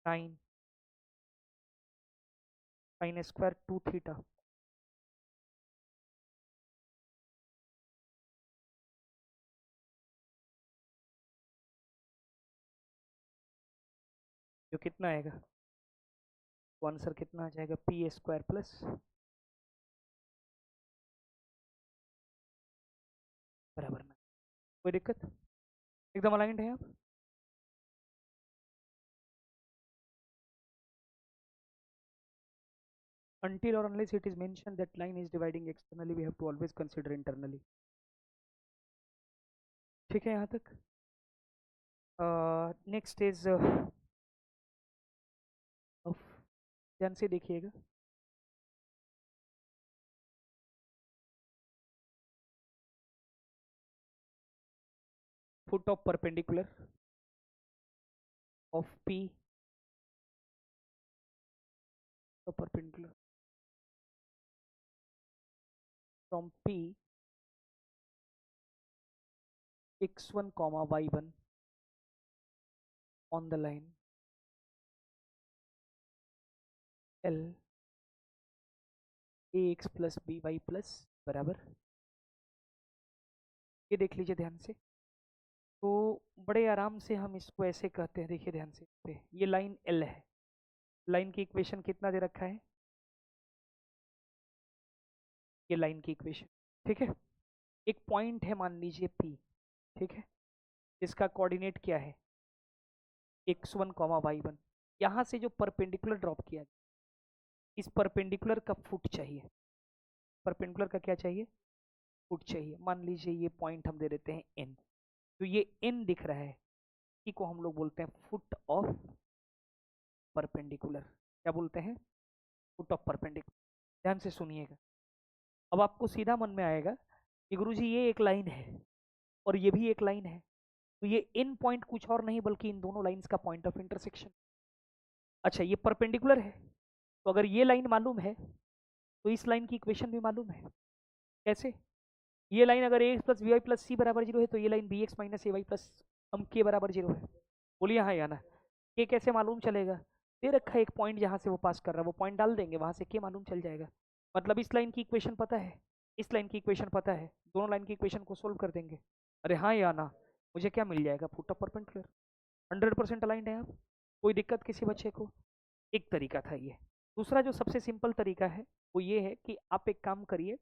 9 sin² 2 थीटा जो कितना आएगा, तो आंसर कितना आ जाएगा, पी ए स्क्वायर प्लस, बराबर में। कोई दिक्कत, एकदम अलाइंड है आप। Until or unless it is mentioned that line is dividing externally, we have to always consider internally। ठीक है यहाँ तक। नेक्स्ट इज, ध्यान से देखिएगा, foot of perpendicular of P, perpendicular from P x1 comma y1 on the line L ax plus B Y plus बराबर, ये देख लीजिए ध्यान से। तो बड़े आराम से हम इसको ऐसे कहते हैं, देखिए ध्यान से, ये लाइन L है, लाइन की इक्वेशन कितना दे रखा है, ये लाइन की इक्वेशन, ठीक है। एक पॉइंट है मान लीजिए P, ठीक है, इसका कोऑर्डिनेट क्या है, x1 कॉमा y1। यहाँ से जो परपेंडिकुलर ड्रॉप किया, इस परपेंडिकुलर का फुट चाहिए, परपेंडिकुलर का क्या चाहिए, फुट चाहिए। मान लीजिए ये पॉइंट हम दे देते हैं n, तो ये n दिख रहा है, इसी को हम लोग बोलते हैं फुट ऑफ परपेंडिकुलर। क्या बोलते हैं, फुट ऑफ परपेंडिकुलर। ध्यान से सुनिएगा, अब आपको सीधा मन में आएगा कि गुरुजी ये एक लाइन है और ये भी एक लाइन है, तो ये इन पॉइंट कुछ और नहीं बल्कि इन दोनों लाइंस का पॉइंट ऑफ इंटरसेक्शन। अच्छा, ये परपेंडिकुलर है, तो अगर ये लाइन मालूम है तो इस लाइन की इक्वेशन भी मालूम है। कैसे, ये लाइन अगर A X plus V Y plus C बराबर जीरो है, तो ये line B X minus A Y plus हम के बराबर जीरो है। बोलिए हाँ या ना। के कैसे मालूम चलेगा, दे रखा है एक पॉइंट जहाँ से वो पास कर रहा है, वो पॉइंट डाल देंगे, वहां से के मालूम चल जाएगा। मतलब इस लाइन की इक्वेशन पता है, इस लाइन की इक्वेशन पता है, दोनों लाइन की इक्वेशन को सोल्व कर देंगे। अरे हाँ या ना, मुझे क्या मिल जाएगा, फुट ऑफ परपेंडिकुलर। 100% अलाइंड है आप, कोई दिक्कत किसी बच्चे को। एक तरीका था ये। दूसरा जो सबसे सिंपल तरीका है वो ये है कि आप एक काम करिए,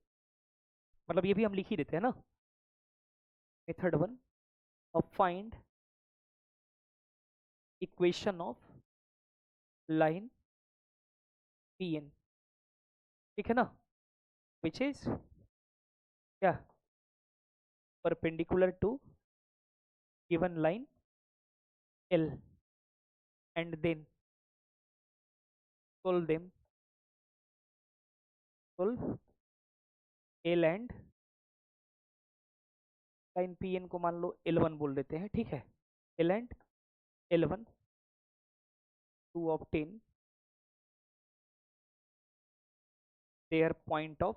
मतलब ये भी हम लिख ही देते हैं ना, method one of find equation of line P N, ठीक है ना, विच इज क्या, perpendicular to given line L, and then solve them, solve L and line P N को मान लो L1 बोल देते हैं, ठीक है, L and L1 to obtain their point of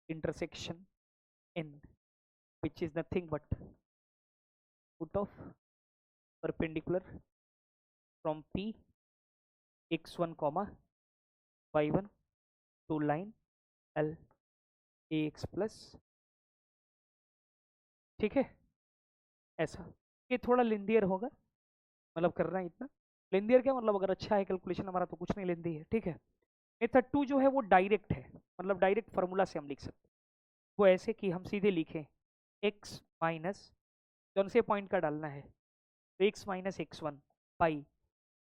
intersection N, which is nothing but foot of perpendicular from P x1 comma y1 to line L ax plus, ठीक है। ऐसा ये थोड़ा लेंदियर होगा, मतलब करना है इतना लेंदियर, क्या मतलब, अगर अच्छा है कैलकुलेशन हमारा तो कुछ नहीं लेंदी है, ठीक है। मेथड टू जो है वो डायरेक्ट है, मतलब डायरेक्ट फार्मूला से हम लिख सकते हैं। वो ऐसे कि हम सीधे लिखें x माइनस, कौन से पॉइंट का डालना है, तो x minus x one by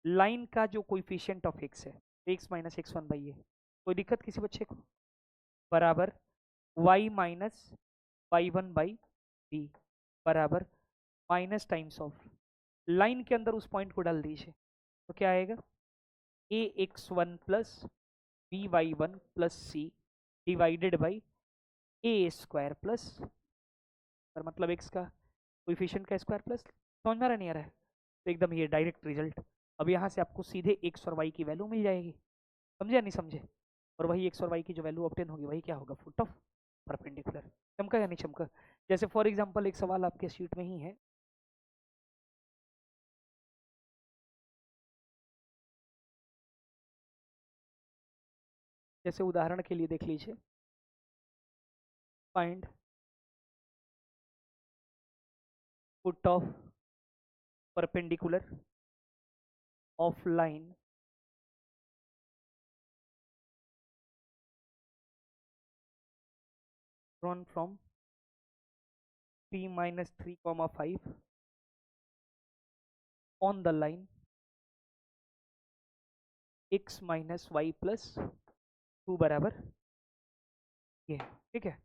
line का जो कोइफिशिएंट ऑफ x है, x minus x one by है, कोई दिक्कत किसी बच्चे को, बराबर y minus Y one by B बराबर माइनस टाइम्स ऑफ लाइन के अंदर उस पॉइंट को डाल दीजिए, तो क्या आएगा, A X one plus B Y one plus C divided by A square plus, पर मतलब एक्स का कोइफिशिएंट का स्क्वायर प्लस, समझ में आ रहा नहीं आ रहा है, तो एकदम ये डायरेक्ट रिजल्ट। अब यहाँ से आपको सीधे एक्स और वाई की वैल्यू मिल जाएगी, समझे या नहीं समझे, और वही एक्स और वाई की जो वैल्यू ऑब्टेन होगी वही क्या होगा, फुट ऑफ परपेंडिकुलर। चमका या नहीं चमका। जैसे फॉर एग्जांपल एक सवाल आपके शीट में ही है, जैसे उदाहरण के लिए देख लीजिए, find foot of perpendicular of line drawn from p minus 3 comma 5 on the line x minus y plus 2 बराबर ये, ठीक है।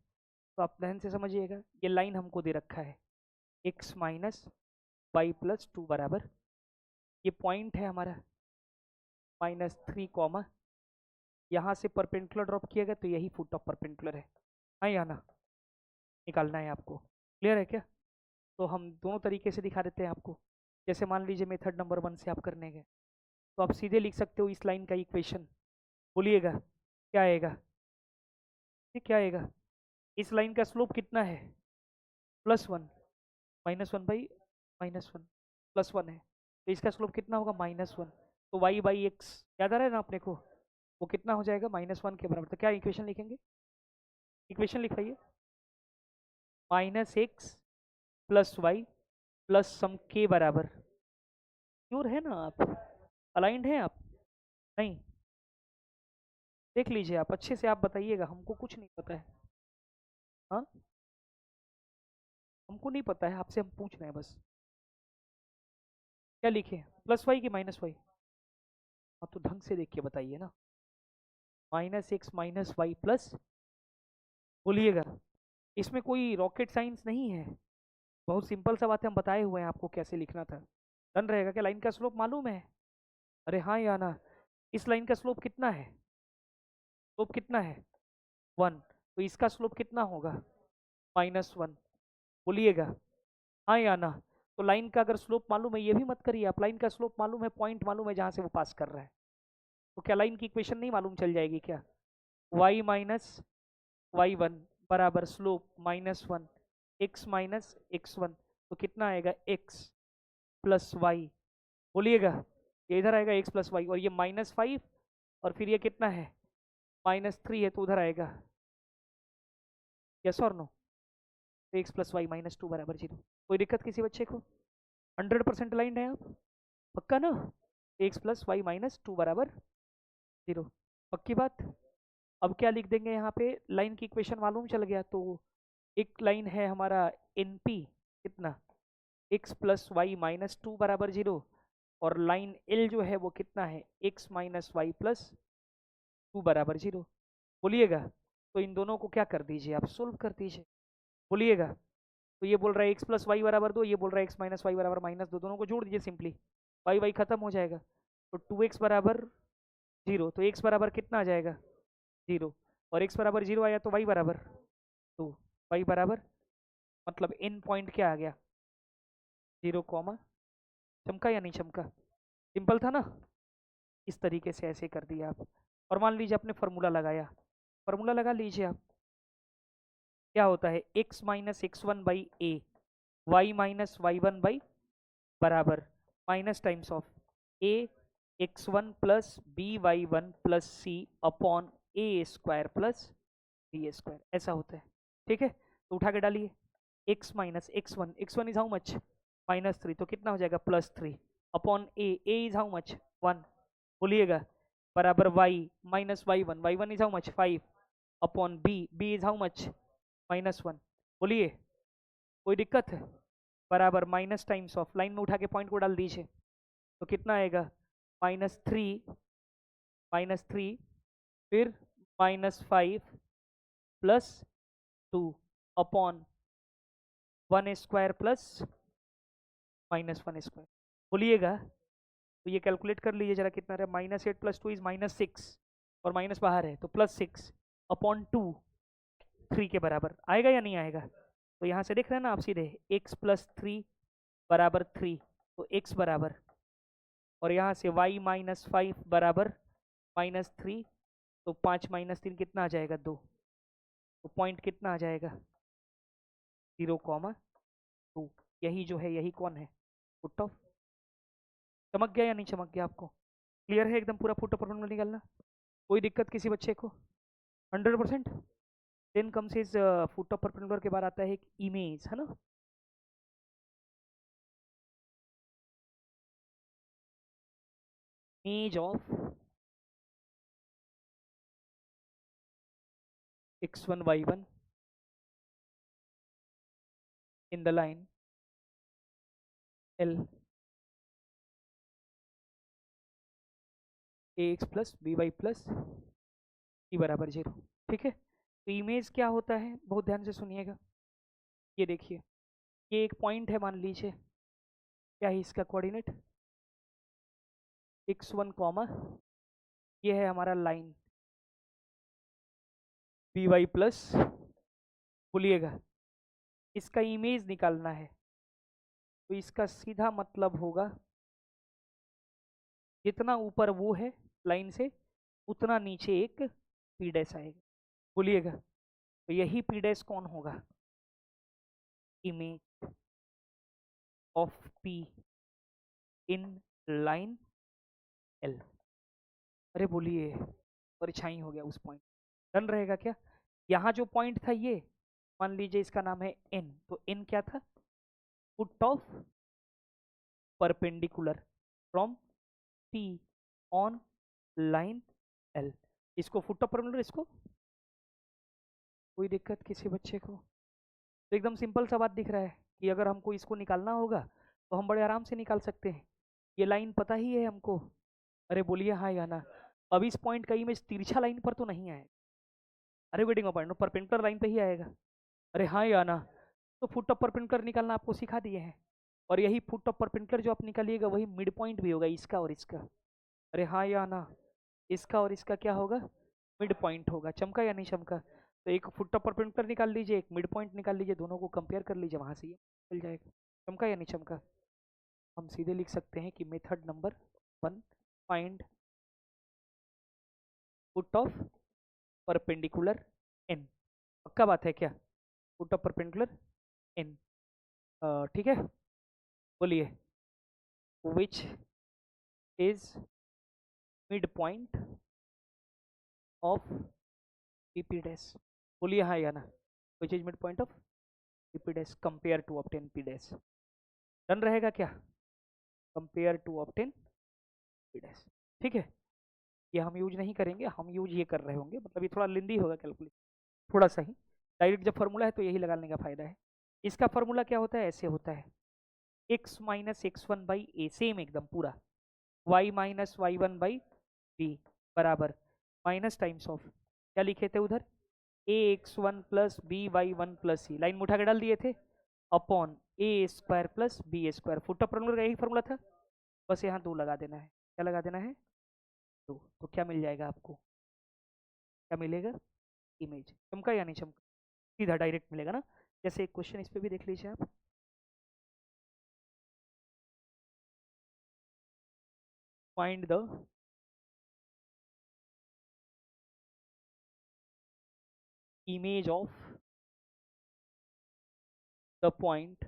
तो आप ध्यान से समझिएगा, ये लाइन हमको दे रखा है x माइनस वाई प्लस 2 बराबर, ये पॉइंट है हमारा -3 कॉमा, यहाँ से परपेंडिकुलर ड्रॉप किया गया तो यही फुट ऑफ परपेंडिकुलर है। हाँ या ना, निकालना है आपको, क्लियर है क्या? तो हम दोनों तरीके से दिखा देते हैं आपको। जैसे मान लीजिए मेथड नंबर 1 से आप करने गए तो आप सीधे लिख सकते हो इस लाइन का इक्वेशन, बोलिएगा क्या आएगा? ये क्या आएगा? इस लाइन का स्लोप कितना है? +1, -1 माइनस वन प्लस वन है, तो इसका स्लोप कितना होगा? -1। तो y/x याद आ रहा है ना अपने को, वो कितना हो जाएगा? -1 के बराबर। तो क्या इक्वेशन लिखेंगे? इक्वेशन लिखाइए, -x plus Y plus some k बराबर। श्योर है ना आप? अलाइंड हैं आप? नहीं? देख लीजिए आप अच्छे से, आप बताइएगा, हमको कुछ नहीं पता है। हाँ, हमको नहीं पता है, आपसे हम पूछ रहे हैं बस। क्या लिखे, +y कि -y? हाँ तो ढंग से देख के बताइए ना। -x माइनस वाई प्लस, बोलिएगा, इसमें कोई रॉकेट साइंस नहीं है, बहुत सिंपल सा बात है, हम बताए हुए हैं आपको कैसे लिखना था। डन रहेगा क्या? लाइन का स्लोप मालूम है? अरे हाँ या ना? इस लाइन का स्लोप कितना है? स्लोप कितना है? 1। तो इसका स्लोप कितना होगा? -1, बोलिएगा हाँ या ना? तो लाइन का अगर स्लोप मालूम है, ये भी मत करिए आप, लाइन का स्लोप मालूम है, पॉइंट मालूम है जहाँ से वो पास कर रहा है, तो क्या लाइन की इक्वेशन नहीं मालूम चल जाएगी क्या? y माइनस y1 बराबर स्लोप -1 x माइनस x1, तो कितना आएगा? x प्लस वाई, बोलिएगा, ये इधर आएगा x प्लस वाई, और ये -5, और फिर ये कितना है? -3 है, तो उधर आएगा। यस और नो? तो x प्लस वाई -2 बराबर 0। कोई दिक्कत किसी बच्चे को? 100% अलाइंड है आप? पक्का ना? x प्लस वाई -2 बराबर 0, पक्की बात? अब क्या लिख देंगे यहाँ पे? लाइन की इक्वेशन मालूम चल गया, तो एक लाइन है हमारा NP कितना? x प्लस वाई -2 बराबर 0, और लाइन L जो है वो कितना है? x माइनस वाई प्लस 2 बराबर 0, बोलिएगा। तो इन दोनों को क्या कर दीजिए आप? सोल्व कर दीजिए, बोलिएगा। तो ये बोल रहा है x प्लस वाई बराबर 2, ये बोल रहा है x माइनस वाई बराबर -2, दोनों को जोड़ दीजिए सिंपली, वाई वाई खत्म हो जाएगा, तो 2x बराबर 0, तो x बराबर कितना आ जाएगा? 0, और x बराबर 0 आया तो y बराबर 2, y बराबर, मतलब n पॉइंट क्या आ गया? 0 कॉमा, चमका या नहीं चमका? सिंपल था ना? इस तरीके से ऐसे कर दिया आप। और मान लीजिए आपने फार्मूला लगाया, फार्मूला लगा लीजिए आप, क्या होता है? x minus x1 by A, Y minus y1 by बराबर minus times of a x1 plus B y1 plus C upon A square plus B square, ऐसा होता है, ठीक है? तो उठा के डालिए, x minus x1, x1 is how much? -3, तो कितना हो जाएगा? +3 upon a is how much? 1, बोलिएगा, बराबर y minus y1 is how much? 5 upon b is how much? -1, बोलिए, कोई दिक्कत है? बराबर माइनस टाइम्स ऑफ, लाइन में उठा के पॉइंट को डाल दीजिए, तो कितना आएगा? -3 फिर -5 plus 2 upon 1 square plus -1 square, बोलिएगा। तो ये कैलकुलेट कर लीजिए जरा, कितना रहा? -8 प्लस 2 इज -6, और माइनस बाहर है तो +6 अपॉन 2, 3 के बराबर आएगा या नहीं आएगा? तो यहाँ से देख रहे हैं ना आप सीधे, x प्लस 3 बराबर 3, तो x बराबर, और यहाँ से y माइनस 5 बराबर -3, तो 5 माइनस 3 कितना आ जाएगा? 2, तो पॉइंट कितना आ जाएगा? 0,2। यही जो है, यही कौन है? Foot of. चमक गया या नहीं चमक गया आपको? क्लियर है एकदम पूरा फुट ऑफ परपेंडिकुलर निकालना? कोई दिक्कत किसी बच्चे को? 100%। Then comes is foot of perpendicular के बाद आता है एक इमेज, है ना? Image of x1 y1 in the line L ax plus B Y plus E बराबर 0। ठीक है, तो इमेज क्या होता है, बहुत ध्यान से सुनिएगा। ये देखिए, ये एक पॉइंट है, मान लीजिए क्या है इसका कोऑर्डिनेट x1 कॉमा, ये है हमारा लाइन बी वाई प्लस, बोलिएगा इसका इमेज निकालना है, तो इसका सीधा मतलब होगा जितना ऊपर वो है लाइन से उतना नीचे एक पी डैश आएगा। बोलिएगा, तो यही पी डैश कौन होगा, image of P in line L. अरे बोलिए, परछाई हो गया उस पॉइंट, डन रहेगा क्या। यहाँ जो पॉइंट था ये, मान लीजिए इसका नाम है एन, तो एन क्या था, foot of perpendicular from P on line L. इसको फुट ऑफ परपेंडिकुलर, इसको कोई दिक्कत किसी बच्चे को, तो एकदम सिंपल सा बात दिख रहा है कि अगर हमको इसको निकालना होगा तो हम बड़े आराम से निकाल सकते हैं। ये लाइन पता ही है हमको। अरे बोलिए हाँ या ना। अब इस पॉइंट का इमेज तिरछा लाइन पर तो नहीं आएगा, अरे वेटिंग पॉइंट परपेंडिकुलर लाइन पे ही आएगा। अरे हाँ या ना, तो फुट ऑफ परपेंडिकुलर निकालना आपको सिखा दिए हैं, और यही फुट ऑफ परपेंडिकुलर जो आप निकालिएगा वही मिड पॉइंट भी होगा इसका और इसका। अरे हाँ या ना, इसका और इसका क्या होगा, मिड पॉइंट होगा। चमका या नहीं चमका, तो एक फुट ऑफ परपेंडिकुलर निकाल लीजिए, एक मिड पॉइंट निकाल लीजिए, दोनों को कंपेयर कर लीजिए, वहां से ये मिल जाएगा। चमका या नहीं चमका। हम सीधे लिख सकते हैं कि method number 1, find foot of perpendicular N. पक्का बात है क्या, फुट ऑफ परपेंडिकुलर एन। ठीक है, बोलिए which is midpoint of P dash. बोलिए हाँ या ना, which is midpoint of P dash compare to obtain P dash. Done रहेगा क्या, compare to obtain P dash. ठीक है, ये हम यूज नहीं करेंगे, हम यूज ये कर रहे होंगे, मतलब ये थोड़ा लेंदी होगा कैलकुलेट, थोड़ा सा ही। डायरेक्ट जब फॉर्मूला है तो यही लगाने का फायदा है। इसका फॉर्मूला क्या होता है, ऐसे होता है x minus x one by A, same एकदम पूरा, y minus Y one by B बराबर माइनस टाइम्स ऑफ, क्या लिखे थे उधर, A X one plus B Y one plus C, line में उठा के डाल दिए थे, upon A square plus B square. Foot of formula का यही फॉर्मूला था, बस यहाँ 2 लगा देना है। क्या लगा देना है, 2। तो क्या मिल जाएगा आपको, क्या मिलेगा, इमेज। चमका या नहीं चमका, सीधा डायरेक्ट मिलेगा ना। जैसे एक क्वेश्चन इस पे भी देख लीजिए आप, find the image of the point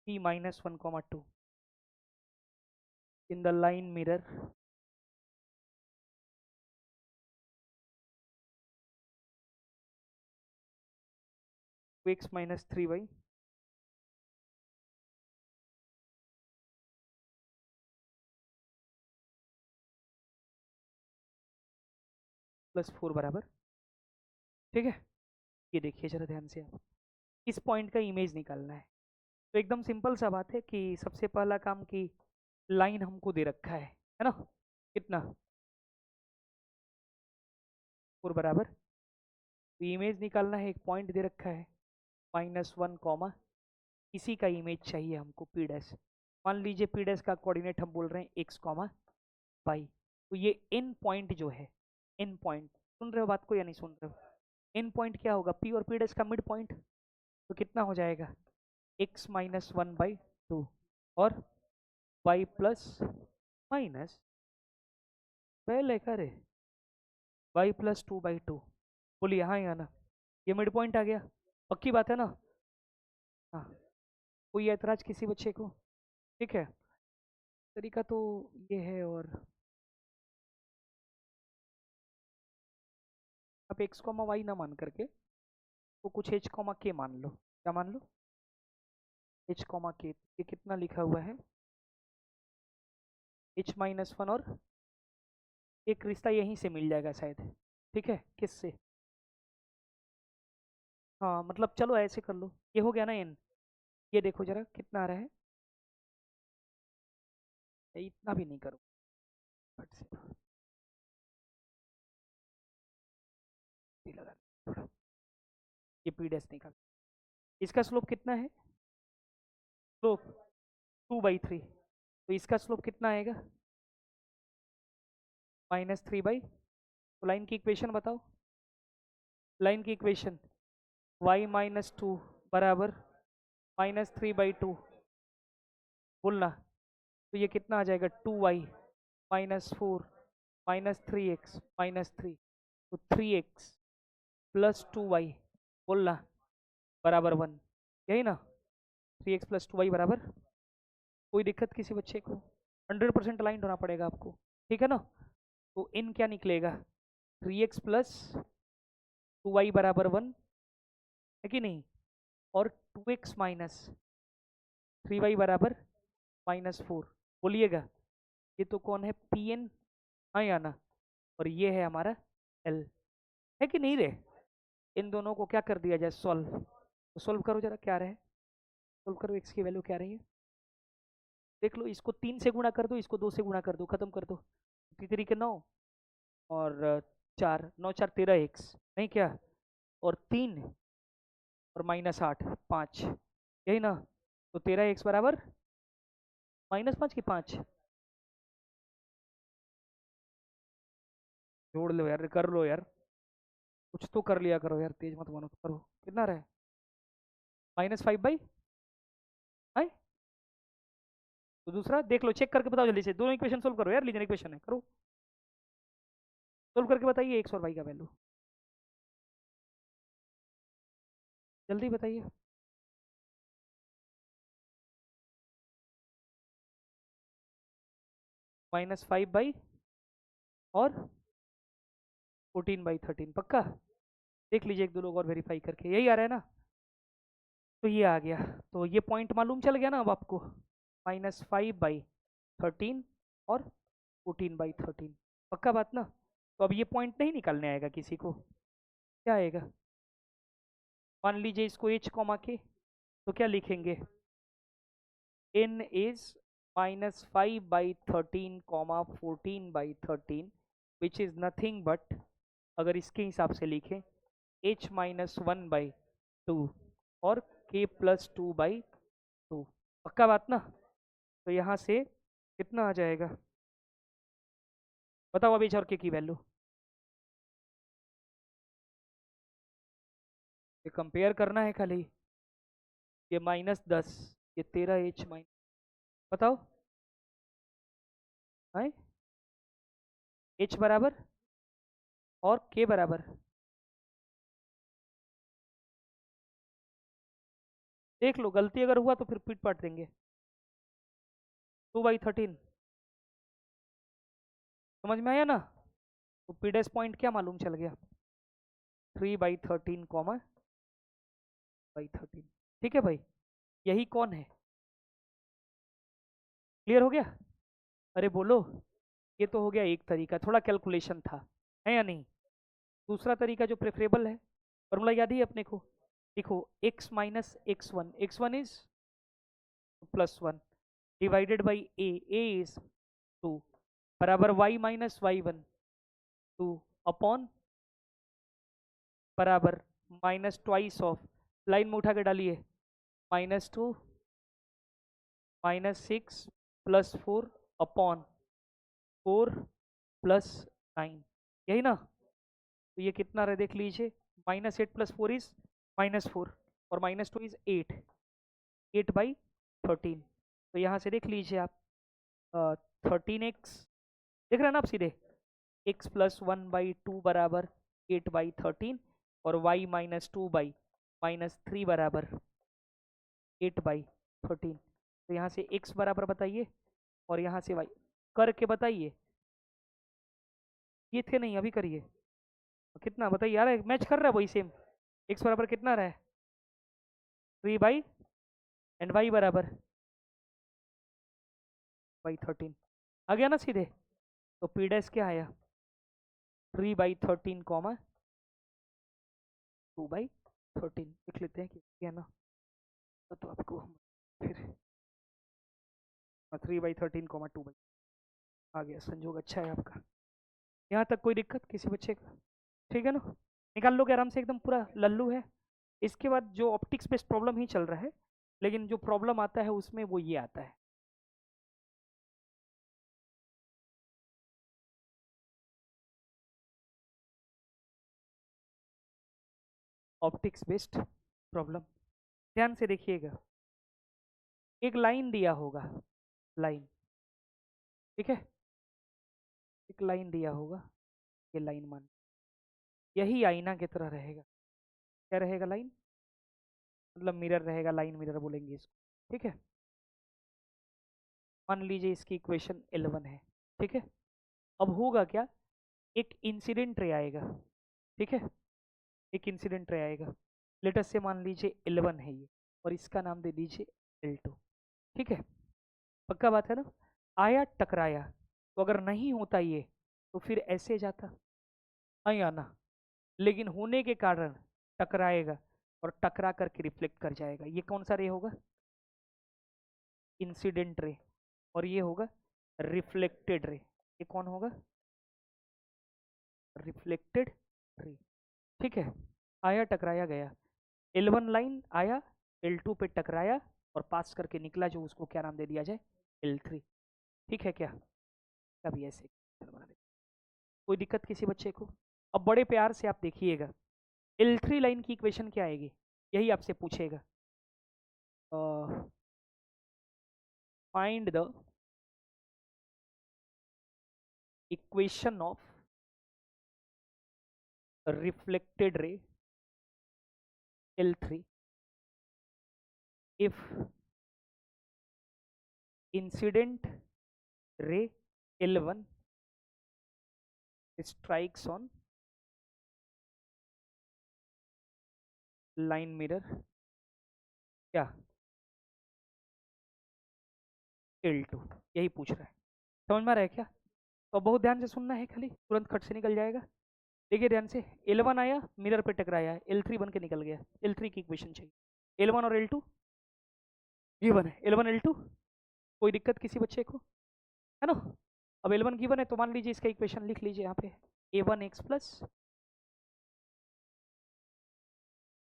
p minus 1 comma 2 in the line mirror x minus 3y plus 4 बराबर। ठीक है, ये देखिए जरा ध्यान से आप, इस पॉइंट का इमेज निकालना है। तो एकदम सिंपल सा बात है कि सबसे पहला काम की लाइन हमको दे रखा है ना, कितना 4 बराबर। तो इमेज निकालना है, एक पॉइंट दे रखा है -1 कॉमा, इसी का इमेज चाहिए हमको पी डैश। मान लीजिए पी डैश का कोऑर्डिनेट हम बोल रहे हैं एक्स कॉमा वाई, तो ये एन पॉइंट जो है, एन पॉइंट, सुन रहे हो बात को या नहीं सुन रहे हो, एन पॉइंट क्या होगा, पी और पी डैश का मिड पॉइंट। तो कितना हो जाएगा, एक्स माइनस 1/2 और वाई प्लस माइनस, पहले करे y+2/2। बोलिए हाँ या ना, ये मिड पॉइंट आ गया, पक्की बात है ना। हाँ, कोई ऐतराज किसी बच्चे को, ठीक है। तरीका तो ये है, और आप एक्स कॉमा वाई ना मान करके तो कुछ एच कॉमा के मान लो। क्या मान लो, एच कॉमा के। ये कितना लिखा हुआ है, h-1 और एक रिश्ता यहीं से मिल जाएगा शायद, ठीक है, किससे, हाँ मतलब चलो ऐसे कर लो, ये हो गया ना n, ये देखो जरा कितना आ रहा है, इतना भी नहीं करो, फट से लगा थोड़ा, ये पी डैश निकाल, इसका स्लोप कितना है, स्लोप 2/3, तो इसका स्लोप कितना आएगा, -3/, तो लाइन की इक्वेशन बताओ, लाइन की इक्वेशन y-2 बराबर -3/2, बोलना, तो ये कितना आ जाएगा 2y-4 -3x-3, तो 3x + 2y, बोलना, बराबर 1, यही ना, 3x + 2y बराबर, कोई दिक्कत किसी बच्चे को, 100% अलाइंड होना पड़ेगा आपको, ठीक है ना, तो इन क्या निकलेगा, 3x + 2y बराबर 1, है कि नहीं, और 2x - 3y बराबर -4, बोलिएगा, ये तो कौन है, पी एन, हाँ या ना, और ये है हमारा एल, है कि नहीं रे, इन दोनों को क्या कर दिया जाए, सॉल्व, तो सॉल्व करो जरा क्या रहे, सॉल्व करो, एक्स की वैल्यू क्या रही है, देख लो, इसको 3 से गुणा कर दो, इसको 2 से गुणा कर दो, खत्म कर दो, 3 के 9 और 4, 9 4 13 एक्स, नहीं क्या, और 3 और -8 5, यही ना, तो 13x बराबर -5 की 5, जोड़ लो यार, कर लो यार, कुछ तो कर लिया करो यार, तेज मत बनो, करो, कितना रहे, -5/, तो दूसरा देख लो, चेक करके बताओ जल्दी से, दोनों इक्वेशन सोल्व करो यार, लीनियर इक्वेशन है, करो, सोल्व करके बताइए एक्स और वाई का वैल्यू, जल्दी बताइए, -5/, और 14/13, पक्का, देख लीजिए एक दो लोग और वेरीफाई करके, यही आ रहा है ना, तो ये आ गया, तो ये पॉइंट मालूम चल गया ना अब आपको, -5/13 और 14/13, पक्का बात ना, तो अब ये पॉइंट नहीं निकालने आएगा किसी को, क्या आएगा, मान लीजिए इसको h कॉमा के, तो क्या लिखेंगे, n is -5/13 14/13 which is nothing but, अगर इसके हिसाब से लिखें, h-1/2 और k + 2/2, पक्का बात ना, तो यहाँ से कितना आ जाएगा, बताओ अब h और k की वैल्यू, ये कंपेयर करना है खाली, ये -10, ये 13h माइनस, बताओ, है h बराबर और k बराबर, देख लो, गलती अगर हुआ तो फिर पीट पाट देंगे, 2/13, समझ में आया ना, तो पीडेस पॉइंट क्या मालूम चल गया, 3/13 (13), ठीक है भाई, यही कौन है, क्लियर हो गया, अरे बोलो, ये तो हो गया एक तरीका, थोड़ा कैलकुलेशन था, है या नहीं, दूसरा तरीका जो प्रेफरेबल है, फॉर्मूला याद ही है अपने को, देखो x - x1, x1 is +1 divided by a is 2 बराबर y - y1 2 अपॉन बराबर -2 ऑफ, लाइन में उठा के डालिए, -2 -6 +4 अपॉन 4 +9, यही ना, तो ये कितना रहा देख लीजिए, -8 + 4 इज -4 और -2 इज 8, 8/13, तो यहाँ से देख लीजिए आप, 13x, देख रहे हैं ना आप सीधे, x + 1/2 बराबर 8/13 और y -2/-3 बराबर 8/13, तो यहाँ से x बराबर बताइए और यहाँ से y करके बताइए, ये थे नहीं, अभी करिए, कितना बताइए यार, मैच कर रहा है वही सेम, x बराबर कितना रहा है, 3 एंड y बराबर 13, आ गया ना सीधे। तो पी डैश क्या आया, 3/13 कॉमा 2/13 लिख लेते हैं, क्या ना। तो आपको फिर 3/13 कॉमा 2 आ गया। संजोग अच्छा है आपका। यहाँ तक कोई दिक्कत किसी बच्चे का? ठीक है ना, निकाल लोगे आराम से, एकदम पूरा लल्लू है। इसके बाद जो ऑप्टिक्स बेस्ड प्रॉब्लम ही चल रहा है, लेकिन जो प्रॉब्लम आता है उसमें वो ये आता है। ऑप्टिक्स बेस्ड प्रॉब्लम, ध्यान से देखिएगा। एक लाइन दिया होगा, लाइन, ठीक है, एक लाइन दिया होगा, ये लाइन मान, यही आईना की तरह रहेगा। क्या रहेगा? लाइन, मतलब मिरर रहेगा, लाइन मिरर बोलेंगे इसको, ठीक है। मान लीजिए इसकी इक्वेशन 11 है, ठीक है। अब होगा क्या, एक इंसिडेंट रे आएगा, ठीक है, एक इंसिडेंट रे आएगा। लेटेस्ट से मान लीजिए 11 है ये, और इसका नाम दे दीजिए L2, ठीक है। पक्का बात है ना? आया, टकराया, तो अगर नहीं होता ये तो फिर ऐसे जाता, आई आना, लेकिन होने के कारण टकराएगा, और टकरा करके रिफ्लेक्ट कर जाएगा। ये कौन सा रे होगा? Incident ray. और ये होगा रिफ्लेक्टेड रे। ये कौन होगा? रिफ्लेक्टेड रे, ठीक है। आया, टकराया, गया। L1 लाइन आया, L2 पे टकराया और पास करके निकला, जो उसको क्या नाम दे दिया जाए? L3, ठीक है क्या? कभी ऐसे बना दे। कोई दिक्कत किसी बच्चे को? अब बड़े प्यार से आप देखिएगा, L3 लाइन की इक्वेशन क्या आएगी, यही आपसे पूछेगा। Find the equation of reflected ray L3 if incident ray L1 strikes on line mirror क्या L2, यही पूछ रहा है। समझ में आ रहा है क्या? तो बहुत ध्यान से सुनना है, खाली तुरंत खट से निकल जाएगा। देखिए ध्यान से, L1 आया, मिरर पे टकराया, L3 बन के निकल गया। L3 की इक्वेशन चाहिए। L1 और L2 गिवन है, L1 L2, कोई दिक्कत किसी बच्चे को? है ना? अब L1 गिवन है तो मान लीजिए इसका इक्वेशन लिख लीजिए यहाँ पे, A1x प्लस,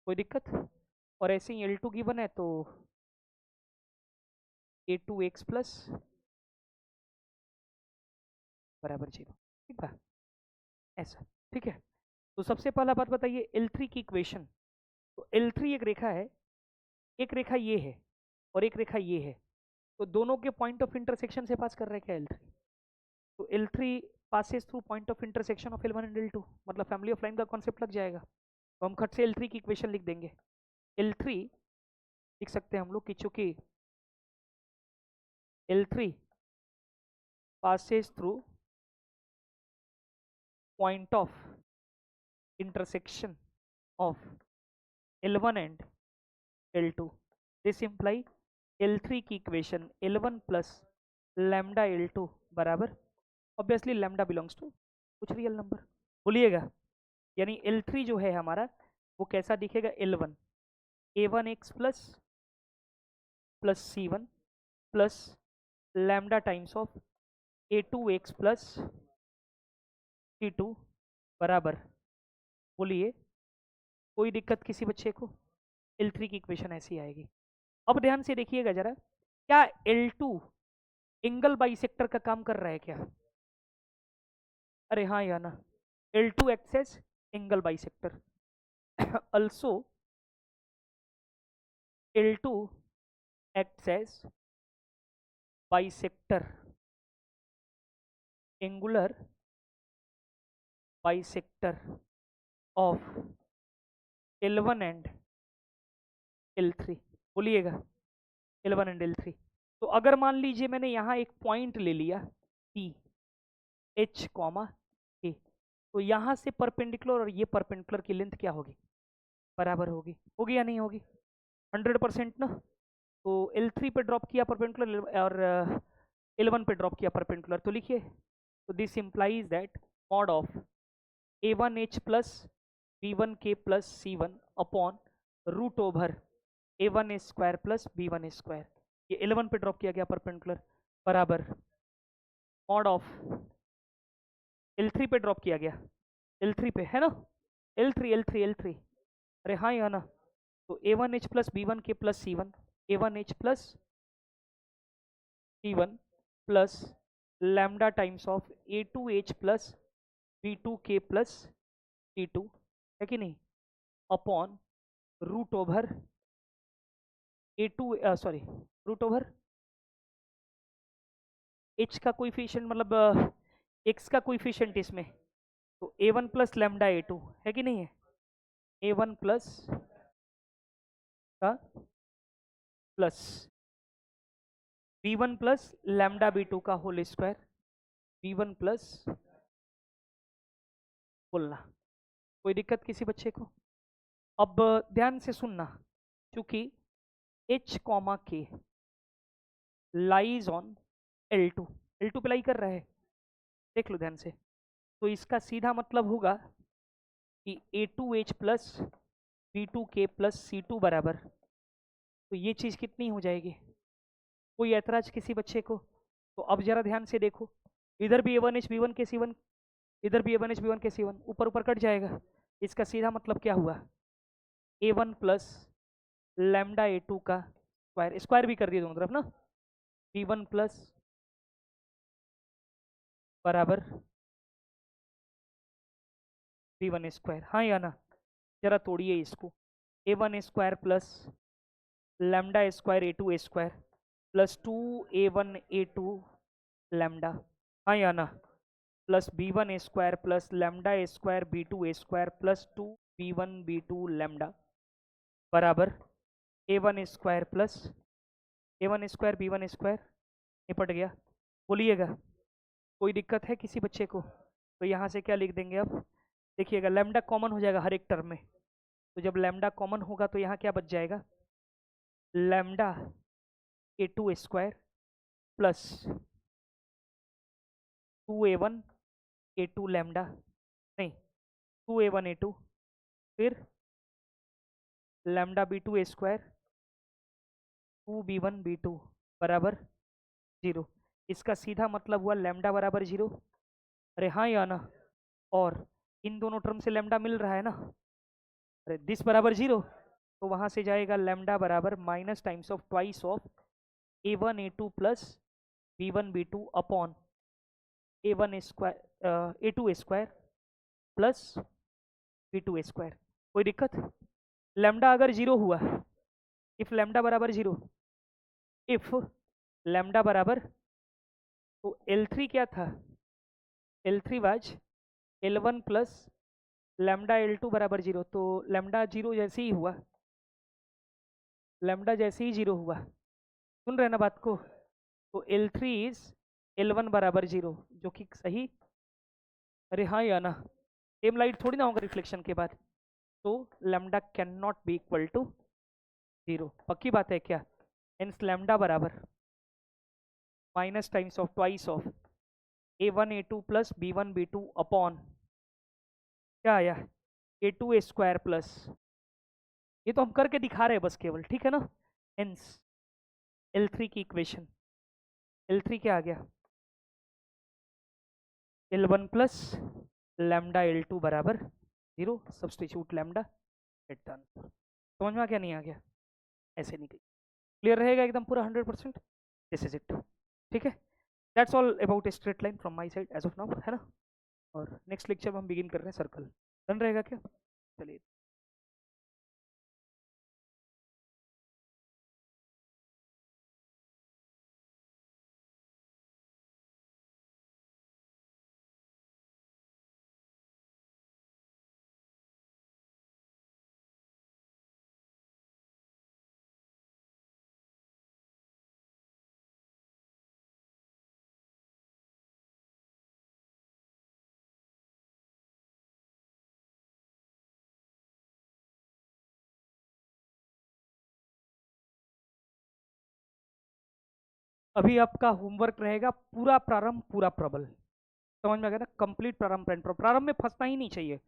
कोई दिक्कत? और ऐसे ही L2 गिवन है तो A2x प्लस बराबर 0, ठीक है, ऐसा, ठीक है। तो सबसे पहला बात बताइए, L3 की इक्वेशन। तो L3 एक रेखा है, एक रेखा ये है और एक रेखा ये है, तो दोनों के पॉइंट ऑफ इंटरसेक्शन से पास कर रहा है क्या L3? तो L3 passes through point of intersection of L1 and L2, मतलब फैमिली ऑफ लाइन का कॉन्सेप्ट लग जाएगा। तो हम खट से L3 की इक्वेशन लिख देंगे। L3 लिख सकते हैं हम लोग कि चूंकि L3 passes through point of intersection of L1 and L2, this imply L3 की equation L1 plus lambda L2 बराबर, ऑब्वियसली लैम्डा बिलोंग्स टू कुछ रियल नंबर, बोलिएगा। यानी L3 जो है हमारा, वो कैसा दिखेगा? L1 A1x plus plus C1 plus lambda times of A2x plus C2 बराबर, बोलिए कोई दिक्कत किसी बच्चे को? L3 की इक्वेशन ऐसी आएगी। अब ध्यान से देखिएगा जरा, क्या L2 एंगल बाइसेक्टर का काम कर रहा है क्या? अरे हाँ या ना? L2 acts as angle bisector. Also L2 acts as bisector, angular bisector of L1 and L3, बोलिएगा L1 and L3। तो अगर मान लीजिए मैंने यहाँ एक पॉइंट ले लिया P H कॉमा A, तो यहाँ से परपेंडिकुलर और ये परपेंडिकुलर की लेंथ क्या होगी? बराबर होगी, होगी या नहीं होगी? 100% ना। तो L3 पे ड्रॉप किया परपेंडिकुलर, और L1 पे ड्रॉप किया परपेंडिकुलर, तो लिखिए, तो this implies that mod of A1H plus B1K plus C1 upon root over A1 square plus B1 square, ये L1 पे ड्रॉप किया गया परपेंडिकुलर, बराबर मॉड ऑफ L3 पे ड्रॉप किया गया, L3 पे है ना, L3, अरे हाँ या ना, तो A1H plus B1K plus C1, A1H plus C1 plus lambda times of A2H plus B2K plus C2, है कि नहीं, upon root over A2 sorry root over H का कोइफिशिएंट, मतलब X का कोइफिशिएंट इसमें, तो A1 प्लस लैम्डा A2 है कि नहीं है, A1 प्लस का plus B1 plus lambda B2 का होल स्क्वायर, B1 प्लस, बोलना कोई दिक्कत किसी बच्चे को। अब ध्यान से सुनना, क्योंकि H comma K lies on L2, L2 पे लाई कर रहा है, देख लो ध्यान से, तो इसका सीधा मतलब होगा कि A2H plus B2K plus C2 बराबर, तो ये चीज़ कितनी हो जाएगी, कोई ऐतराज किसी बच्चे को, तो अब जरा ध्यान से देखो, इधर भी A1H B1 के C1, इधर भी A1H B1 के C1, ऊपर ऊपर कट जाएगा, इसका सीधा मतलब क्या हुआ, A1 प्लस लैम्डा A2 का स्क्वायर, स्क्वायर भी कर दिए दोनों तरफ ना, B1 प्लस बराबर B1 स्क्वायर, हाँ या ना, जरा तोड़िए इसको, A1 square plus lambda square A2 square plus 2A1 A2 lambda, हाँ या ना, plus B1 square plus lambda square B2 square plus 2B1 B2 lambda बराबर A1 square plus A1 square B1 square, निपट गया, बोलिएगा कोई दिक्कत है किसी बच्चे को, तो यहाँ से क्या लिख देंगे अब, देखिएगा लैम्डा कॉमन हो जाएगा हर एक टर्म में, तो जब लैम्डा कॉमन होगा तो यहाँ क्या बच जाएगा, lambda A2 square plus 2A1 A2 lambda, नहीं 2A1 A2, फिर lambda B2 square 2B1 B2 बराबर 0, इसका सीधा मतलब हुआ लैम्डा बराबर 0, अरे हाँ या ना, और इन दोनों टर्म से लैम्डा मिल रहा है ना, अरे दिस बराबर 0, तो वहाँ से जाएगा लैम्डा बराबर minus times of twice of A1 A2 plus B1 B2 upon A1 square A2 square plus B2 square, कोई दिक्कत, लैम्डा अगर 0 हुआ, इफ लैम्डा बराबर 0, इफ लैम्डा बराबर, तो L3 क्या था, L3 was L1 plus lambda L2 बराबर 0, तो लैम्डा 0 जैसे ही हुआ, लैम्डा जैसे ही 0 हुआ, सुन रहे ना बात को, तो L3 इज L1 बराबर 0, जो कि सही, अरे हाँ या ना, सेम लाइट थोड़ी ना होगा रिफ्लेक्शन के बाद, तो lambda can not be equal to 0, पक्की बात है क्या, हेंस लैम्डा बराबर minus times of twice of A1 A2 plus B1 B2 upon क्या आया A2 स्क्वायर प्लस, ये तो हम करके दिखा रहे हैं बस केवल, ठीक है ना, हेंस L3 की इक्वेशन, L3 क्या आ गया, L1 प्लस लैम्डा L2 बराबर 0, सब्सटीट्यूट लैम्डा, डन, समझ में आ गया नहीं आ गया, ऐसे नहीं, क्लियर रहेगा एकदम पूरा 100%, दिस इज इट, ठीक है, that's all about straight line from my side edge of now, है ना, और नेक्स्ट लेक्चर में हम बिगिन कर रहे हैं सर्कल, डन रहेगा क्या, चलिए। अभी आपका होमवर्क रहेगा पूरा प्रारंभ पूरा प्रबल, समझ में आ गया ना? कंप्लीट प्रारंभ एंड प्रबल। प्रारंभ में फंसना ही नहीं चाहिए।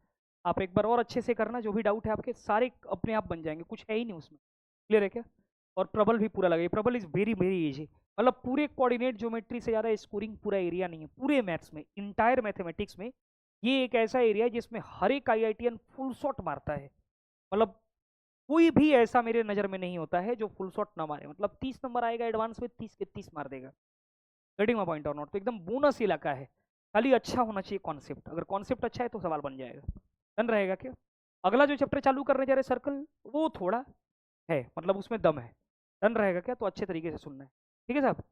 आप एक बार और अच्छे से करना, जो भी डाउट है आपके सारे अपने आप बन जाएंगे, कुछ है ही नहीं उसमें। क्लियर है क्या? और प्रबल भी पूरा लगेगा। प्रबल इज वेरी वेरी इजी। मतलब पूरे कोऑर्डिनेट ज्योमेट्री से ज़्यादा स्कोरिंग पूरा एरिया नहीं है पूरे मैथ्स में, इंटायर मैथमेटिक्स में। ये एक ऐसा एरिया है जिसमें हर एक आईआईटीएन फुल शॉट मारता है। मतलब कोई भी ऐसा मेरे नज़र में नहीं होता है जो फुल शॉट ना मारे। मतलब 30 नंबर आएगा एडवांस में, 30 के 30 मार देगा। गेटिंग माई पॉइंट और नॉट? तो एकदम बोनस इलाका है। खाली अच्छा होना चाहिए कॉन्सेप्ट। अगर कॉन्सेप्ट अच्छा है तो सवाल बन जाएगा। डन रहेगा क्या? अगला जो चैप्टर चालू करने जा रहे सर्कल, वो थोड़ा है, मतलब उसमें दम है। डन रहेगा क्या? तो अच्छे तरीके से सुनना है। ठीक है साहब?